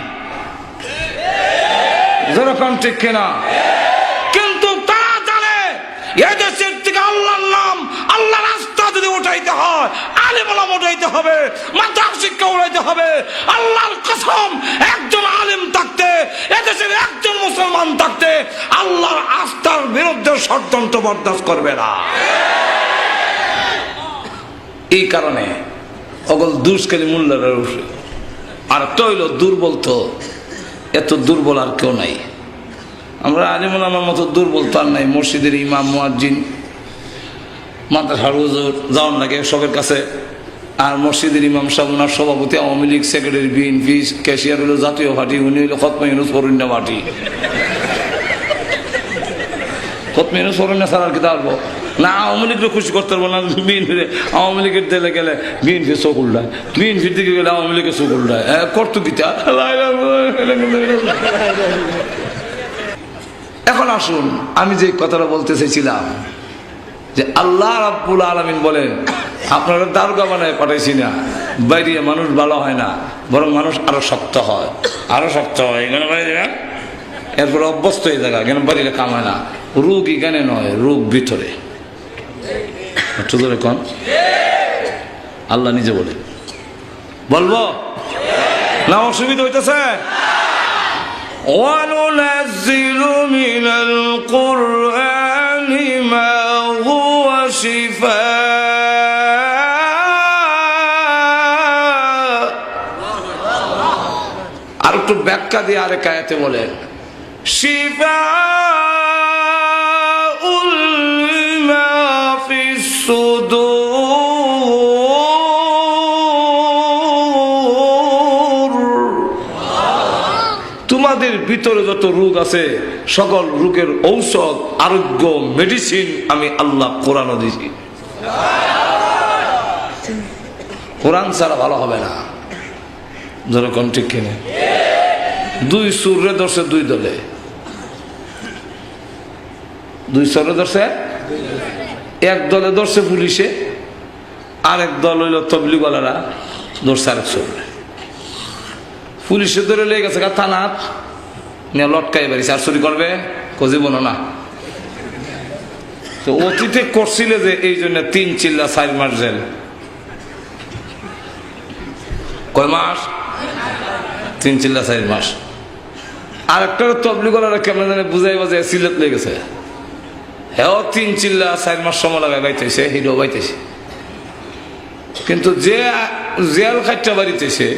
যেরকম ঠিক কিনা? কিন্তু তারা জানে এদেশের থেকে আল্লাহর নাম, আল্লাহ রাস্তা যদি উঠাইতে হয়, আলেম ওলামা উঠাইতে হবে, মাদ্রাসা শিক্ষা উঠাইতে হবে। আল্লাহর কসম, একজন আলেম থাকতে, এদেশের একজন মুসলমান থাকতে আল্লাহর আস্থার বিরুদ্ধে ষড়যন্ত্র বরদাস্ত করবে না। এই কারণে অগল দুষ্কালী মূল্যের উঠে। আর তৈল দুর্বল, তো এত দুর্বল আর কেউ নাই। আমরা আলেম ওলামার মতো দুর্বল তো আর নাই। মসজিদের ইমাম, মুয়াজ্জিন, মাদ্রাসার হুজুর যাওয়ার লাগে সবের কাছে। আর মসজিদের ইমাম সাহেব, ওনার সভাপতি Awami League, secretary BNP, cashier হলো জাতীয় পার্টি, উনি হলো খতমে ইউনুস ফরুন্না পার্টি। খতমে ইউনুস ফরুন্না ছাড়া আর কি পারবো না? আওয়ামী লীগকে খুশি করতে পারবো না। বিএনপি, আওয়ামী লীগের দিলে গেলে বিএনপি চোখ উল্টায়, বিএনপির দিকে গেলে আওয়ামী লীগের চোখ উল্টায়। করতো গীতা। এখন আসুন, আমি যে কথাটা বলতে চাইছিলাম যে আল্লাহ রাব্বুল আলামিন বলেন, আপনারা দারোগা বানায় পাঠাইছি না, বাইরে মানুষ ভালো হয় না, বরং মানুষ আরো শক্ত হয়, আরো শক্ত হয়। এখানে বাইরে এরপরে অভ্যস্ত হয়ে থাকা, এখানে বাড়িতে কামায় না। রোগ এখানে নয়, রোগ ভিতরে। একটু ধরে কন, আল্লাহ নিজে বলে। বলবো না? অসুবিধা হইতেছে? وَنُنَزِّلُ مِنَ الْقُرْآنِ مَا هُوَ شِفَاءٌ। আর একটু ব্যাখ্যা দিয়ে আরেক আয়াতে বলেন, শিফাউল লিমা ফিস সুদূর। তোমাদের ভিতরে যত রোগ আছে, সকল রোগের ঔষধ, আরোগ্য, মেডিসিন আমি আল্লাহ কোরআন দিয়েছি। কোরআন ছাড়া ভালো হবে না। যেরকম ঠিক কিনে? দুই সুরে ধরছে দুই দলে, দুই সুরে ধরছে। এক দলে ধরছে পুলিশে, আরেক দল হইল তবলিগওয়ালারা ধরছে আরেক সুরে। পুলিশে ধরে লেগে গেছে থানাত নিয়ে লটকাই বাড়িছে। আর চুরি করবে কজিবন না। তো অতীতে করছিল যে এই জন্য 3 চিল্লা 4 মাস জেল। কয় মাস? 3 চিল্লা 4 মাস। আর একটা তবলিগওয়ালারা কেমন জানে বুঝাই বাজায় সিলেট লেগে গেছে। হ্যাঁ, 3 চিল্লা 4 মাস সময় লাগায় বাইতেছে, হিরো বাইতেছে। কিন্তু যে জেল খাইটা বাড়িতেছে,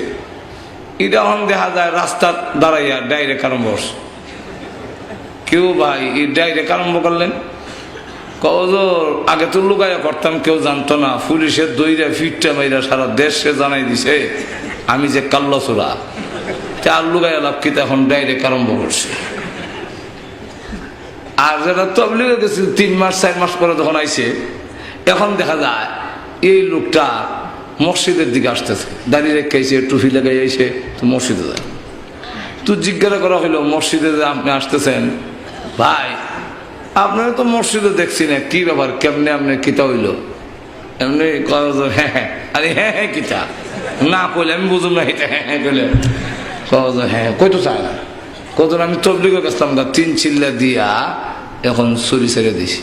এটা এখন দেখা যায় রাস্তা দাঁড়াইয়া ডাইরেক্ট আরম্ভ। কেউ ভাই এই ডাইরেক্ট আরম্ভ করলেন, কজোর আগে তো লুকাইয়া করতাম, কেউ জানতো না। পুলিশের দইরা ফিটটা মাইরা সারা দেশে জানাই দিছে আমি যে কাল্লাচোরা। আর লুকাইয়া লাভ কি, এখন ডাইরেক্ট আরম্ভ করছে। আর যারা তবলিগে গেছিল 3 মাস 4 মাস পরে যখন আইছে, এখন দেখা যায় এই লোকটা মসজিদের দিকে আসতেছে, দাঁড়িয়ে রেখেছে, টুপি লাগাই আইছে, তো মসজিদে যায়। তো জিজ্ঞাসা করা হইলো, মসজিদে যে আপনি আসতেছেন ভাই, আপনারা তো মসজিদে দেখছি না, কি ব্যাপার, কেমনে আপনি কিতা হইল? এমনি হ্যাঁ হ্যাঁ, আরে হ্যাঁ হ্যাঁ কিতা না কইলে আমি বুঝুন না। হ্যাঁ হ্যাঁ কইলে হ্যাঁ কই তো চায় না। কত আমি তবলিগে গেছিলাম, 3 চিল্লা দিয়া এখন চুরি ছেড়ে দিছি।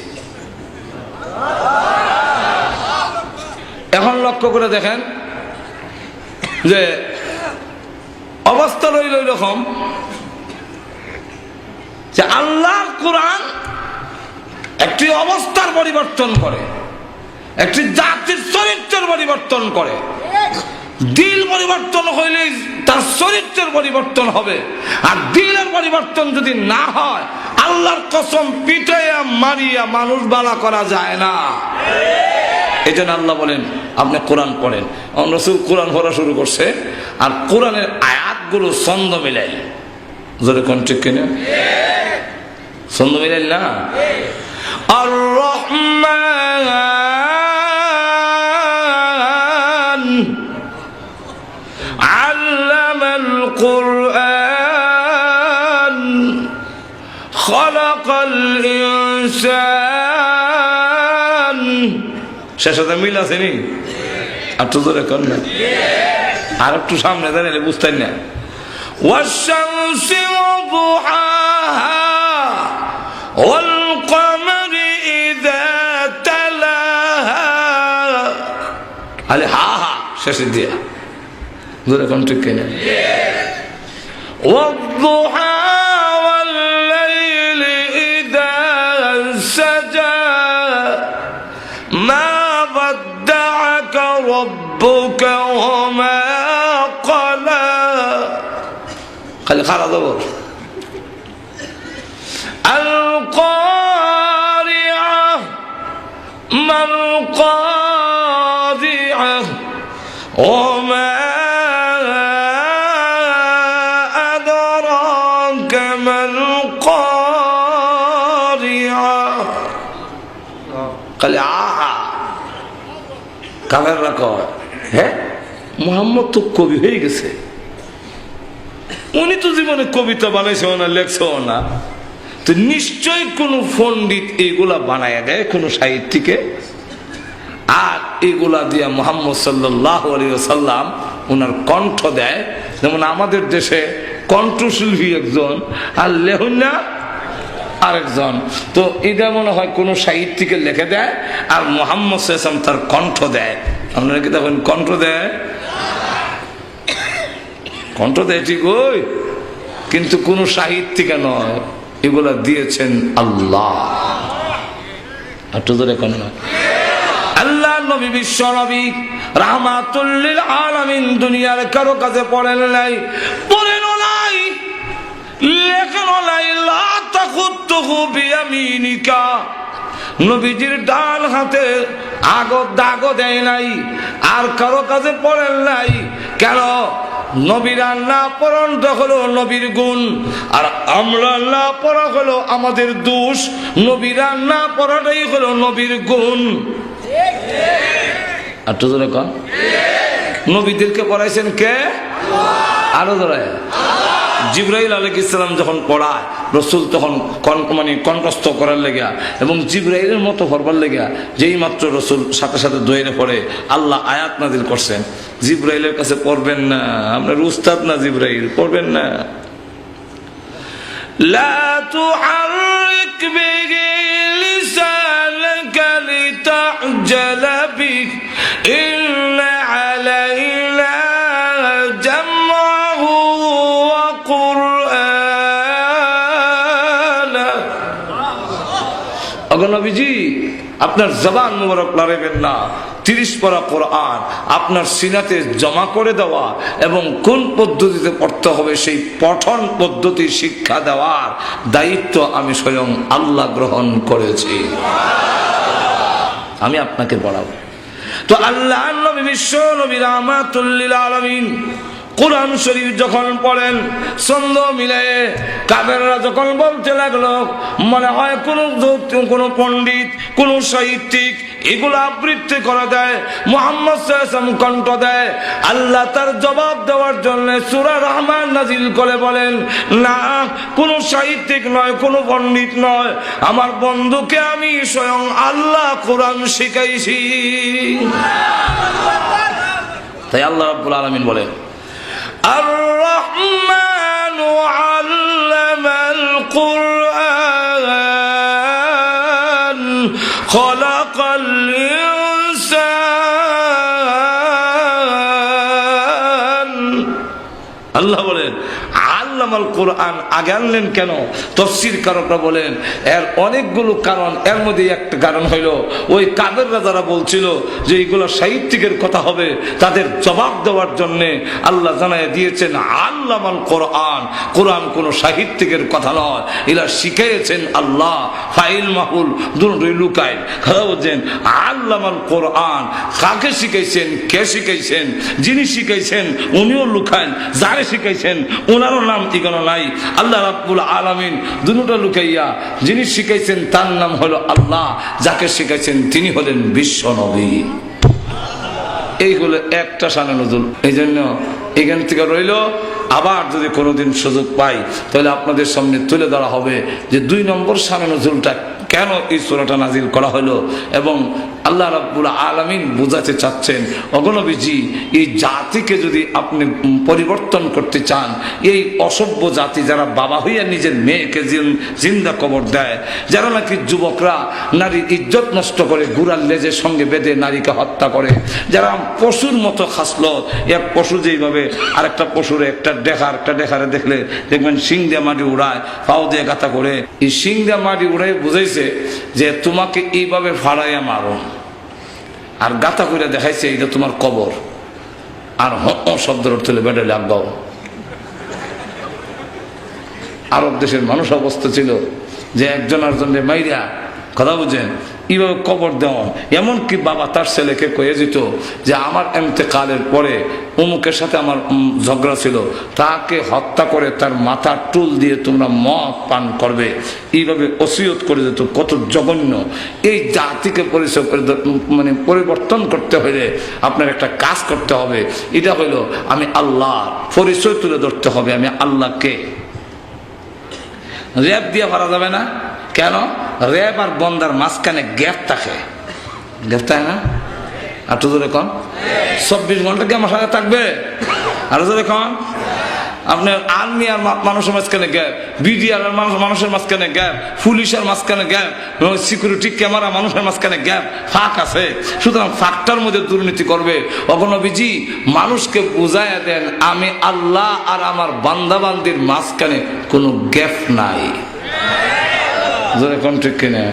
এখন লক্ষ্য করে দেখেন যে অবস্থা রইল এরকম যে আল্লাহর কোরআন একটি অবস্থার পরিবর্তন করে, একটি জাতির চরিত্রের পরিবর্তন করে। দিল পরিবর্তন হইলে তার চরিত্রের পরিবর্তন হবে। আর দিলের পরিবর্তন যদি না হয়, আল্লাহর কসম পিটাইয়া মারিয়া মানুষ বালা করা যায় না। এই জন্য আল্লাহ বলেন আপনি কোরআন পড়েন। রাসূল কোরআন পড়া শুরু করছে, আর কোরআনের আয়াতগুলো ছন্দ মিলাই। যদি কোন ঠিক কিনা ছন্দ মিলাই না? আর রহমান আল্লামাল কুরআন খালাকাল ইনসান। শেষে মিল আছে নি? আর তো জোরে কর না, আর একটু সামনে দাঁড়ালে বুঝতেন না। والشمس وضحاها والقمر إذا تلاها আলে হা হা শেষে দিয়া ধরে কোন ঠিক কিনা والضحى والليل إذا سجى ما ودعك ربك وما قلى خلي خلاص دور القارعة ما القارعة وما أدراك ما القارعة قال কামের রাখো হ্যাঁ মুহাম্মদ তো কবি হয়ে গেছে উনি তো জীবনে কবিতা বানাইছেও না লেখছেও না তো নিশ্চয় কোন পণ্ডিত এগুলা বানায় দেয় কোন সাহিত্যিকে আর এগুলা দিয়া মুহাম্মদ সাল্লাল্লাহু আলাইহি ওয়াসাল্লাম ওনার কণ্ঠ দেয় যেমন আমাদের দেশে কণ্ঠশিল্পী একজন আর লেহুনা আরেকজন তো এটা মনে হয় কোন সাহিত্যিকে লিখে দেয় আর মুহাম্মদ সাল্লাল্লাহু আলাইহি ওয়াসাল্লাম তার কণ্ঠ দেয় আপনারা কি দেখেন কণ্ঠ দেয় ঠিক ওই কিন্তু কোন সাহিত্যিকা নয় এগুলা দিয়েছেন আল্লাহ আল্লাহ নবী বিশ্ব নবী রাহমাতুল লিল আলামিন দুনিয়ার কারো কাছে পড়েন নাই পড়েনও নাই লেখেনও নাই লা তাখুতুহু বিয়ামিনিকা নবীজির ডান হাতে দাগ দেয় নাই আর কারো কাছে পড়েন নাই কেন নবীরা না পড়াটা হলো নবীর গুণ আর আমরা না পড়া হলো আমাদের দোষ নবীরা না পড়াটাই হলো নবীর গুণ আর তো ধরে কন নবীদেরকে পড়াইছেন কে আরো ধরে জিবরাইল আলাইহিস সালাম যখন পড়ায় রাসূল তখন কণ্ঠস্থ করার লেগা এবং জিবরাইলের মতো পড়বার লেগা যেই মাত্র রাসূল সাথে সাথে দোয়ারে পড়ে আল্লাহ আয়াত নাযিল করছেন জিবরাইলের কাছে পড়বেন না আপনার উস্তাদ না জিবরাইল পড়বেন না লা তুহাররিক বিহি লিসানাকা লিতা'জালা বিহি ইন্না আলাইনা জামআহু ওয়া কুরআনা ওগো নবীজি আপনার জবান মুবারক লড়াইবেন না 30 পারা কোরআন আপনার সিনাতে জমা করে দেওয়া এবং কোন পদ্ধতিতে পড়তে হবে সেই পঠন পদ্ধতি শিক্ষা দেওয়ার দায়িত্ব আমি স্বয়ং আল্লাহ গ্রহণ করেছি আমি আপনাকে পড়াবো তো আল্লাহ নবী বিশ্ব নবী রাহমাতুল লিল আলামিন কোরআন শরীফ যখন পড়েন ছন্দ মিলে কাফেররা যখন বলতে লাগলো মনে হয় কোন পণ্ডিত কোন সাহিত্যিক এগুলো আবৃত্তি করে দেয় মুহাম্মদ সাল্লাল্লাহু আলাইহি ওয়াসাল্লাম কণ্ঠ দেয় আল্লাহ তার জবাব দেওয়ার জন্য সূরা রহমান নাজিল করে বলেন না কোন সাহিত্যিক নয় কোন পণ্ডিত নয় আমার বন্ধুকে আমি স্বয়ং আল্লাহ কোরআন শিখাইছি তাই আল্লাহ রাব্বুল আলামিন বলেন الرحمن علم القرآن خلق الإنسان الله বলেন আল্লামাল কোরআন আগে আনলেন কেন তাফসীরকারকরা বলেন এর অনেকগুলো কারণ এর মধ্যে একটা কারণ হইল ওই কাফেররা যারা বলছিল যে এইগুলো সাহিত্যিকের কথা হবে তাদের জবাব দেওয়ার জন্য আল্লাহ জানায় দিয়েছেন আল্লামাল কোরআন কোরআন কোনো সাহিত্যিকের কথা নয় এরা শিখিয়েছেন আল্লাহ ফাইল মাহুল দুটোই লুকায় কথা বলছেন আল্লামাল কোরআন কাকে শিখাইছেন কে শিখাইছেন যিনি শিখাইছেন উনিও লুকান যারে শিখাইছেন ওনারও নাম ঠিকানা নাই আল্লাহ রাব্বুল আলামিন দুটো লুকাইয়া যিনি শিখাইছেন তার নাম হলো আল্লাহ যাকে শিখাইছেন তিনি হলেন বিশ্ব নবী এই হলো একটা শানে নজুল এই জন্য এখান থেকে রইল আবার যদি কোনোদিন সুযোগ পাই তাহলে আপনাদের সামনে তুলে ধরা হবে যে 2 নম্বর শানে নজুলটা কেন এই সূরাটা নাজিল করা হলো এবং আল্লাহ রাব্বুল আলামিন বুঝাতে চাচ্ছেন অগণবীজি এই জাতিকে যদি আপনি পরিবর্তন করতে চান, এই অসভ্য জাতি যারা বাবা হইয়া নিজের মেয়েকে জিন্দা কবর দেয়, যারা নাকি যুবকরা নারীর ইজ্জত নষ্ট করে গুড়ার লেজের সঙ্গে বেঁধে নারীকে হত্যা করে, যারা পশুর মতো খাসলত, এক পশু যেইভাবে আরেকটা পশুর একটা ডেখারে দেখলে দেখবেন শিং দিয়ে মাটি উড়ায়, পাও দিয়ে গাঁথা করে, এই শিং দিয়ে মাটি উড়াই বুঝাইছে যে তোমাকে এইভাবে ফাড়াইয়া মারো, আর গাঁথা করে দেখাইছে এটা তোমার কবর, আর শব্দের অর্থ হলে বেডে লাগাও। আরব দেশের মানুষ অবস্থা ছিল যে একজন আরেকজনের মাইরা, কথা বুঝেন, এইভাবে কবর দেওয়া। এমনকি বাবা তার ছেলেকে কয়ে যেত যে আমার এন্তেকালের পরে অমুকের সাথে আমার ঝগড়া ছিল, তাকে হত্যা করে তার মাথার টুল দিয়ে তোমরা মদ পান করবে, এইভাবে ওসিয়ত করে যেত। কত জঘন্য! এই জাতিকে পরিচয় মানে পরিবর্তন করতে হলে আপনার একটা কাজ করতে হবে, এটা হলো আমি আল্লাহ পরিচয় তুলে ধরতে হবে, আমি আল্লাহকে। র্যাব দিয়ে পারা যাবে না। কেন? র্যাব আর বন্দার মাঝখানে গ্যাপ থাকে, গ্যাপ থাকে না? আর তো জোরে কন, 24 ঘন্টা কি আমার সাথে থাকবে? আর জোরে কন, আপনার আর্মি আর মানুষের মাঝখানে গ্যাপ, বিডিআর আর মানুষের মাঝখানে গ্যাপ, পুলিশের মাঝখানে গ্যাপ, সিকিউরিটি ক্যামেরা মানুষের মাঝখানে গ্যাপ, ফাঁক আছে। সুতরাং ফাঁকটার মধ্যে দুর্নীতি করবে। অগণবীজি মানুষকে বুঝাইয়া দেন আমি আল্লাহ আর আমার বান্দাবান্দির মাঝখানে কোনো গ্যাপ নাই। ঠিক কিনা?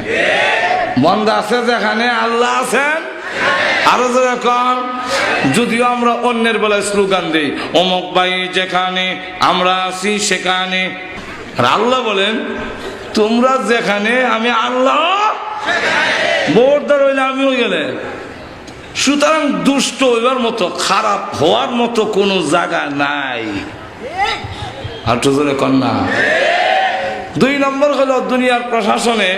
বন্দা আছে যেখানে, আল্লাহ আছেন আরো যেরকম। যদিও আমরা অন্যের বেলায় স্লোগান দিই অমুক ভাই যেখানে, আমরা আছি সেখানে, আর আল্লাহ বলেন তোমরা যেখানে আমি আল্লাহ, বোর্দার হইলে আমিও গেলে। সুতরাং দুষ্ট হইবার মতো, খারাপ হওয়ার মতো কোনো জায়গা নাই। আর তো কন্যা 2 নম্বর হলো দুনিয়ার প্রশাসনে।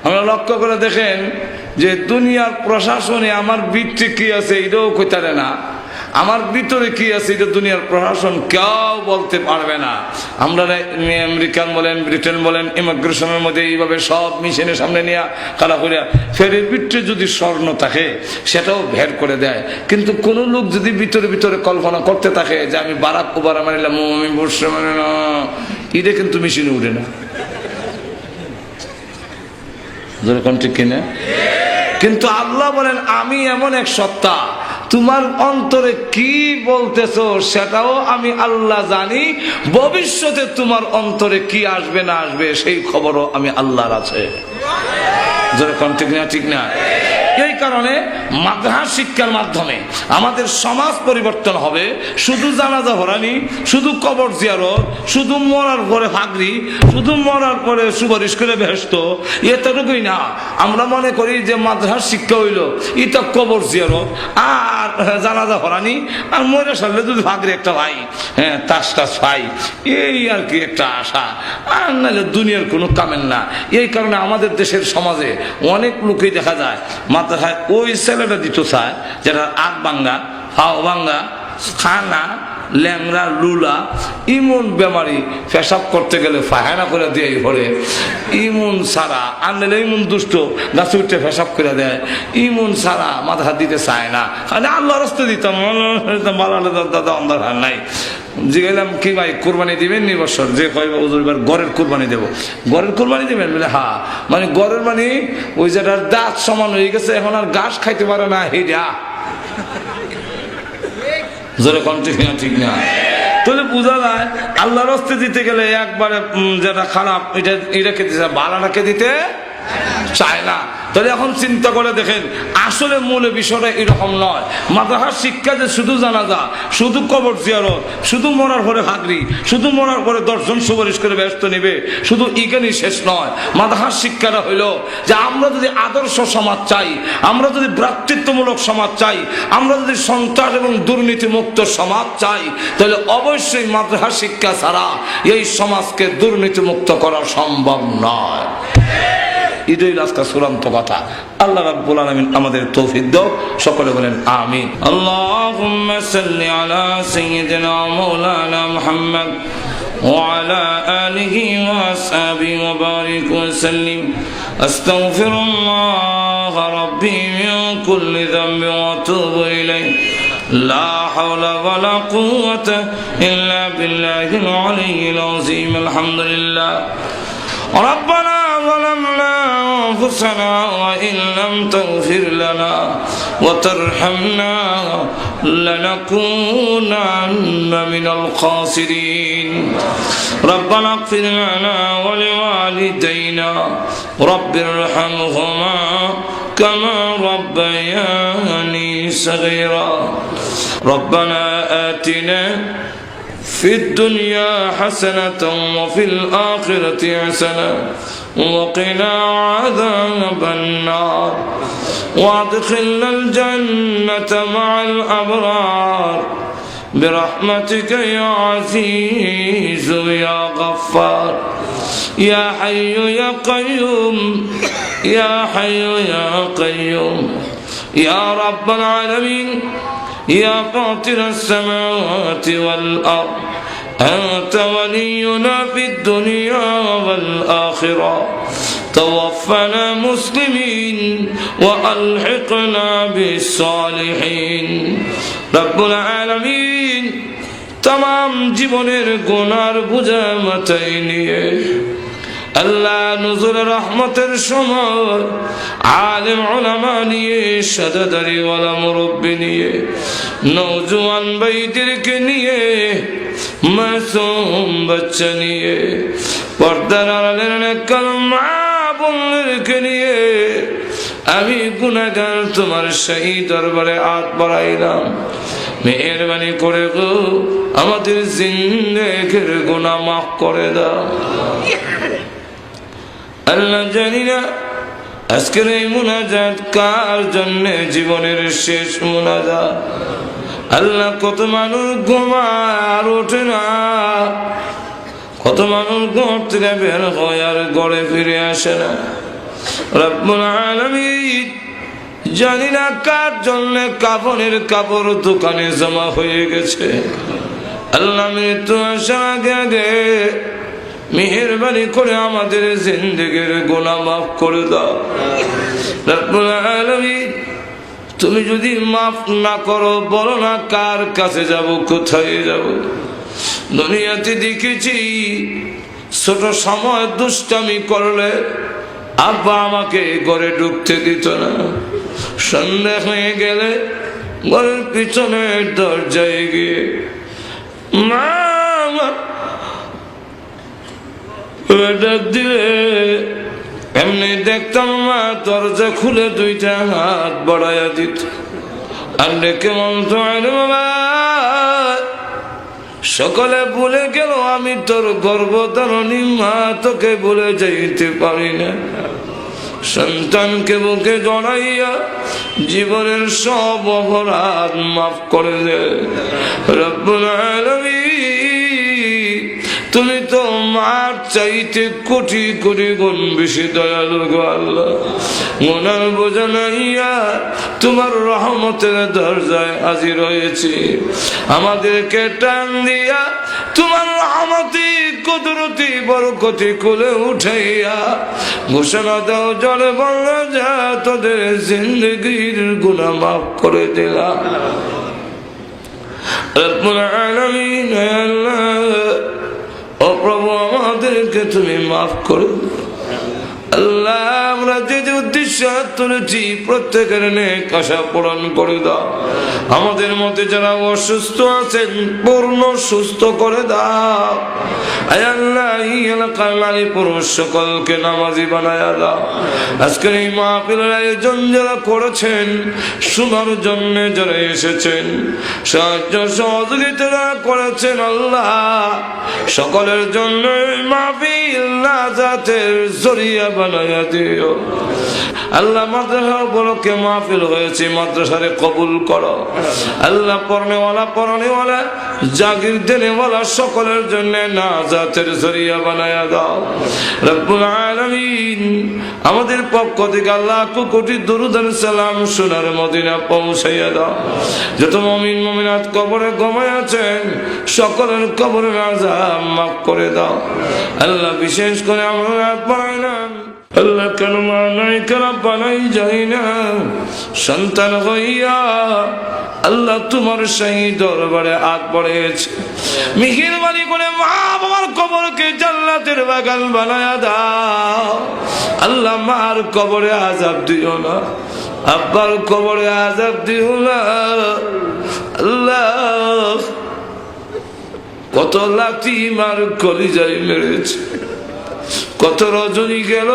আমরা লক্ষ্য করে দেখেন যে দুনিয়ার প্রশাসনে আমার ভিতরে কি আছে এটাও কইতারে না, আমার ভিতরে কি আছে এটা দুনিয়ার প্রশাসন কেউ বলতে পারবে না। আমরা আমেরিকান বলেন, ব্রিটেন বলেন, ইমিগ্রেশনের মধ্যে এইভাবে সব মিশনের সামনে নিয়ে কারা করিয়া ফেরের ভিতরে যদি স্বর্ণ থাকে সেটাও ভের করে দেয়। কিন্তু কোন লোক যদি ভিতরে ভিতরে কল্পনা করতে থাকে যে আমি বারাক ওবামা মানিলাম, আমি বসে মানে না, এটা কিন্তু মেশিনে উঠে না। ঠিক কিনা? কিন্তু আল্লাহ বলেন আমি এমন এক সত্তা, তোমার অন্তরে কি বলতেছো সেটাও আমি আল্লাহ জানি, ভবিষ্যতে তোমার অন্তরে কি আসবে না আসবে সেই খবরও আমি আল্লাহর আছে। ঠিক না? এই কারণে মাদ্রাসা শিক্ষার মাধ্যমে আমাদের সমাজ পরিবর্তন হবে। শুধু জানাজা ভরানি, শুধু কবর জিয়ারত, শুধু মরার পরে ফাগরি, শুধু মরার পরে সুপারিশ করে বেহেশত, এতটুকুই না। আমরা মনে করি যে মাদ্রাসা শিক্ষা হইল এটা কবর জিয়ারত আর জানাজা ভরানি, আর মরে সারলে যদি ফাগরি একটা ভাই, হ্যাঁ তাস ভাই, এই আর কি একটা আশা, আর নাহলে দুনিয়ার কোনো কামেন না। এই কারণে আমাদের দেশের সমাজে অনেক লোকই দেখা যায় মাদ্রাসায় ওই ছেলেটা দিত চায় যেটা আগ ভাঙ্গা, ফাও ভাঙ্গা, খানা ল্যাংরা লুলা, ইমন বেমারি, পেশাব করতে গেলে ফায়না করে দিয়ে ঘরে, ইমন সারা আনলে ইমন দুষ্ট গাছ উঠতে পেশাব করে দেয়, ইমন সারা মাথা হাত দিতে চায় না, খালি আল্লাহ রাস্তা দিতাম দাদা অন্ধার হার নাই। জিগাইলাম কি ভাই কোরবানি দিবেন নি বছর? যে কয় এবার গড়ের কোরবানি দেবো। গড়ের কোরবানি দিবেন? বলে হ্যাঁ। মানে গড়ের মানে ওই যেটার দাঁত সমান হয়ে গেছে, এখন আর ঘাস খাইতে পারে না, হিডা ঠিক না? তাহলে বোঝা যায় আল্লাহর রাস্তায় দিতে গেলে একবারে যেটা খারাপ এটা খেতে চায়, বালাটাকে দিতে চায় না। তাহলে এখন চিন্তা করে দেখেন আসলে মূল বিষয়টা এরকম নয়। মাদ্রাসার শিক্ষা যে শুধু জানাজা, শুধু কবর জিয়ারত, শুধু মরার পরে হাগরি, শুধু মরার পরে 10 জন সুপারিশ করে ব্যস্ত নেবে, শুধু এখানেই শেষ নয়। মাদ্রাসার শিক্ষাটা হইল যে আমরা যদি আদর্শ সমাজ চাই, আমরা যদি ভ্রাতৃত্বমূলক সমাজ চাই, আমরা যদি সন্ত্রাস এবং দুর্নীতি মুক্ত সমাজ চাই, তাহলে অবশ্যই মাদ্রাসার শিক্ষা ছাড়া এই সমাজকে দুর্নীতি মুক্ত করা সম্ভব নয়। এটাই আজকে চূড়ান্ত কথা। আল্লাহ রাব্বুল আলামিন আমাদের তৌফিক দাও, সকলে বলেন আমিন। আল্লাহুম্মা সাল্লি আলা সাইয়্যিদিনা মাওলানা মুহাম্মদ وعلى آله وأصحابه وبارك وسلم أستغفر الله ربي من كل ذنب وأتوب إليه لا حول ولا قوة إلا بالله العلي العظيم الحمد لله ربنا ظلمنا أنفسنا وإن لم تغفر لنا وترحمنا لنكونن من الخاسرين ربنا اغفر لنا ولوالدينا رب ارحمهما كما ربياني صغيرا ربنا آتنا في الدنيا حسنة وفي الآخرة حسنة وقنا عذاب النار وادخلنا الجنة مع الأبرار برحمتك يا عزيز يا غفار يا حي يا قيوم يا حي يا قيوم يا رب العالمين يا فاطر السماوات والأرض أنت ولينا في الدنيا والآخرة توفنا مسلمين وألحقنا بالصالحين رب العالمين تمام জীবনের গুনার বোঝা মাথায় নিয়ে আল্লাহ নজরুল রহমতের সময় আলেম উলামা নিয়ে সাদাদারি ওয়ালা মুরব্বি নিয়ে নওজোয়ান ভাইদেরকে নিয়ে মাসুম বাচ্চা নিয়ে পর্দার আড়ালের নেককার মা বোনদেরকে নিয়ে আমি গুনাহগার তোমার শাহী দরবারে হাত বাড়াইলাম মেহেরবানি করে গো আমাদের জিন্দেগির গুনাহ মাফ করে দাও আল্লাহ জানি না আজকের এই মুনাজাত কার জন্য জীবনের শেষ মুনাজাত আল্লাহ কত মানুষ ঘুমায় আর ওঠে না কত মানুষ ঘর থেকে বের হয় আর ঘরে ফিরে আসে না রব্বুল আলামিন জানি না কার জন্য কাফনের কাপড় দোকানে জমা হয়ে গেছে আল্লাহ মৃত্যু আসার আগে আগে মেহেরবানি করে আমাদের জিন্দেগির গুনাহ মাফ করে দাও রব্বুল আলামিন তুমি যদি মাফ না করো বলো না কার কাছে যাব কোথায় যাব দুনিয়াতে দেখেছি ছোট সময় দুষ্টামি করলে আব্বা আমাকে ঘরে ঢুকতে দিত না সন্ধ্যা হয়ে গেলে ঘরের পিছনে দরজায় গিয়ে মা ডাক দিলে এমনি দেখতাম মা দরজা খুলে দুইটা হাত বাড়াইয়া দিত আর ডেকে বলতো আরে বাবা সকলে বলে গেল আমি তোর গর্ভধারণী মা তোকে বলে যাইতে পারি না সন্তানকে বুকে জড়াইয়া জীবনের সব অপরাধ মাফ করে দে রব্বুল আলামিন তুমি তো মার চাইতে কোটি কোটি গুণ বেশি দয়ালু গো আল্লাহ গুনার বোঝা নাইয়া তোমার রহমতের দরজায় হাজির হয়েছি আমাদেরকে টান দিয়া তোমার রহমতি কুদরতি বরকতি কোলে উঠাইয়া ঘোষণা দাও জলে বলল যা তোদের জিন্দগির গুনাহ মাফ করে দিলাম রব্বুল আলামিন আল্লাহ ও প্রভু আমাদেরকে তুমি মাফ করো আল্লাহ আমরা যে যে উদ্দেশ্য তুলেছি প্রত্যেকের নেক আশা পূরণ করে দাও আমাদের মধ্যে যারা অসুস্থ আছেন পূর্ণ সুস্থ করে দাও আয় আল্লাহ এই এলাকার নারী পুরুষ সকলকে নামাজি বানায়া দাও আজকের এই মাহফিলের আয়োজন যারা করেছেন শোনার জন্য যারা এসেছেন সাহায্য সহযোগিতা যারা করেছেন আল্লাহ সকলের জন্য মাহফিল নাজাতের জরিয়া বানাইয়া দিও। আল্লাহ মাদ্রাসার উপলক্ষে মাহফিল হয়েছে, মাদ্রাসারে কবুল করো। আল্লাহ পড়নেওয়ালা পড়ানেওয়ালা জাগির দেনেওয়ালা সকলের জন্য নাজাতের জরিয়া বানায়া দাও রব্বুল আলামিন। আমাদের পক্ষ থেকে আল্লাহ কোটি দরুদ আর সালাম সোনার মদিনা পৌঁছাইয়া দাও। যত মুমিন মুমিনাত কবরে ঘুমায় আছেন সকলের কবরের আযাব মাফ করে দাও আল্লাহ। বিশেষ করে আমরা রাত বানাইলাম আল্লাহ, কেন মা নাই কেন বানাই যাই না সন্তান হইয়া আল্লাহ তোমার সেই দরবারে হাত পড়েছে। মেহেরবানি করে মা বাবার কবরকে জান্নাতের বাগান বানায়া দাও আল্লাহ। মার কবরে আযাব দিও না, আব্বার কবরে আযাব দিও না আল্লাহ। কত লাথি মার কলিজায় মেরেছে, কত রজনী গেল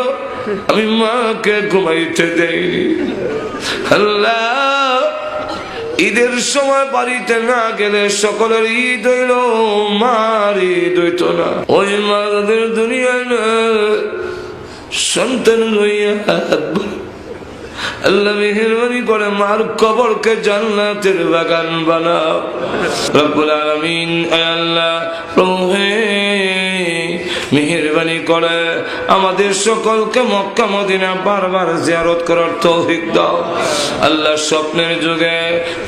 আমি মাকে ঘুমাইতে দেইনি আল্লাহ। ঈদের সময় বাড়িতে না গেলে সকলের ঈদ হইল, মার ঈদ হইত না। ওই মাদের দুনিয়ায় না সন্তান হইয়া আল্লাহ মেহেরবানি করে মার কবরকে জান্নাতের বাগান বানাও রব্বুল আলামিন। আল্লাহ প্রভু মেহেরবানি করে আমাদের সকলকে মক্কা মদিনা বারবার জিয়ারত করার তৌফিক দাও আল্লাহ। স্বপ্নের যুগে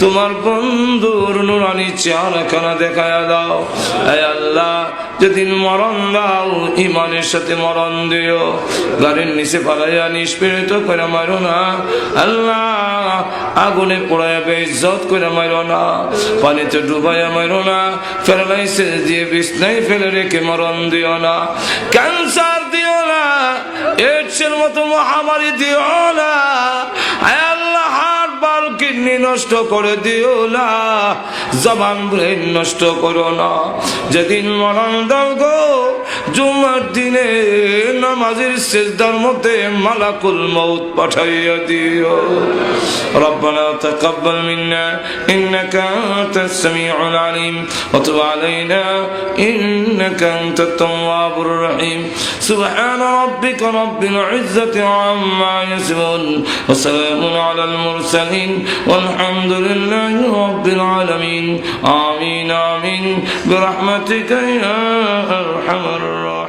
তোমার বন্ধুর নুরানি চেহারাখানা দেখায়া দাও আল্লাহ। যেদিন মরণ দাও ইমানের সাথে মরণ দিও, গাড়ির নিচে পালাইয়া নিষ্পীড়িত করে মারো না আল্লাহ। আগুনে পোড়াইয়া বেইজ্জত করে মারো না, পানিতে ডুবাইয়া মারো না, প্যারালাইসিস দিয়ে বিছনায় ফেলে রেখে মরণ দিও না, ক্যান্সার দিও না, এইডসের মতো মহামারী দিও না আল্লাহ। হার্ট বাল কিডনি নষ্ট করে দিও না, জবান ব্রেন নষ্ট করো না। যেদিন মরণ দাও গো জুমার দিনে নামাজের সিজদার মধ্যে মালাকুল মউত পাঠাইয়া দিও। রব্বানা তাকাব্বাল মিন্না ইন্নাকা আনতাস সামিউল আলিম ওয়া তুব আলাইনা ইন্নাকা আনতাত তাওয়াবুর রহিম। সুবহান রাব্বিকা রাব্বিল ইজ্জাতি আম্মা ইয়াসিফুন ওয়া সালামুন আলাল মুরসালিন والحمد لله رب العالمين آمين آمين برحمتك يا أرحم الراحمين।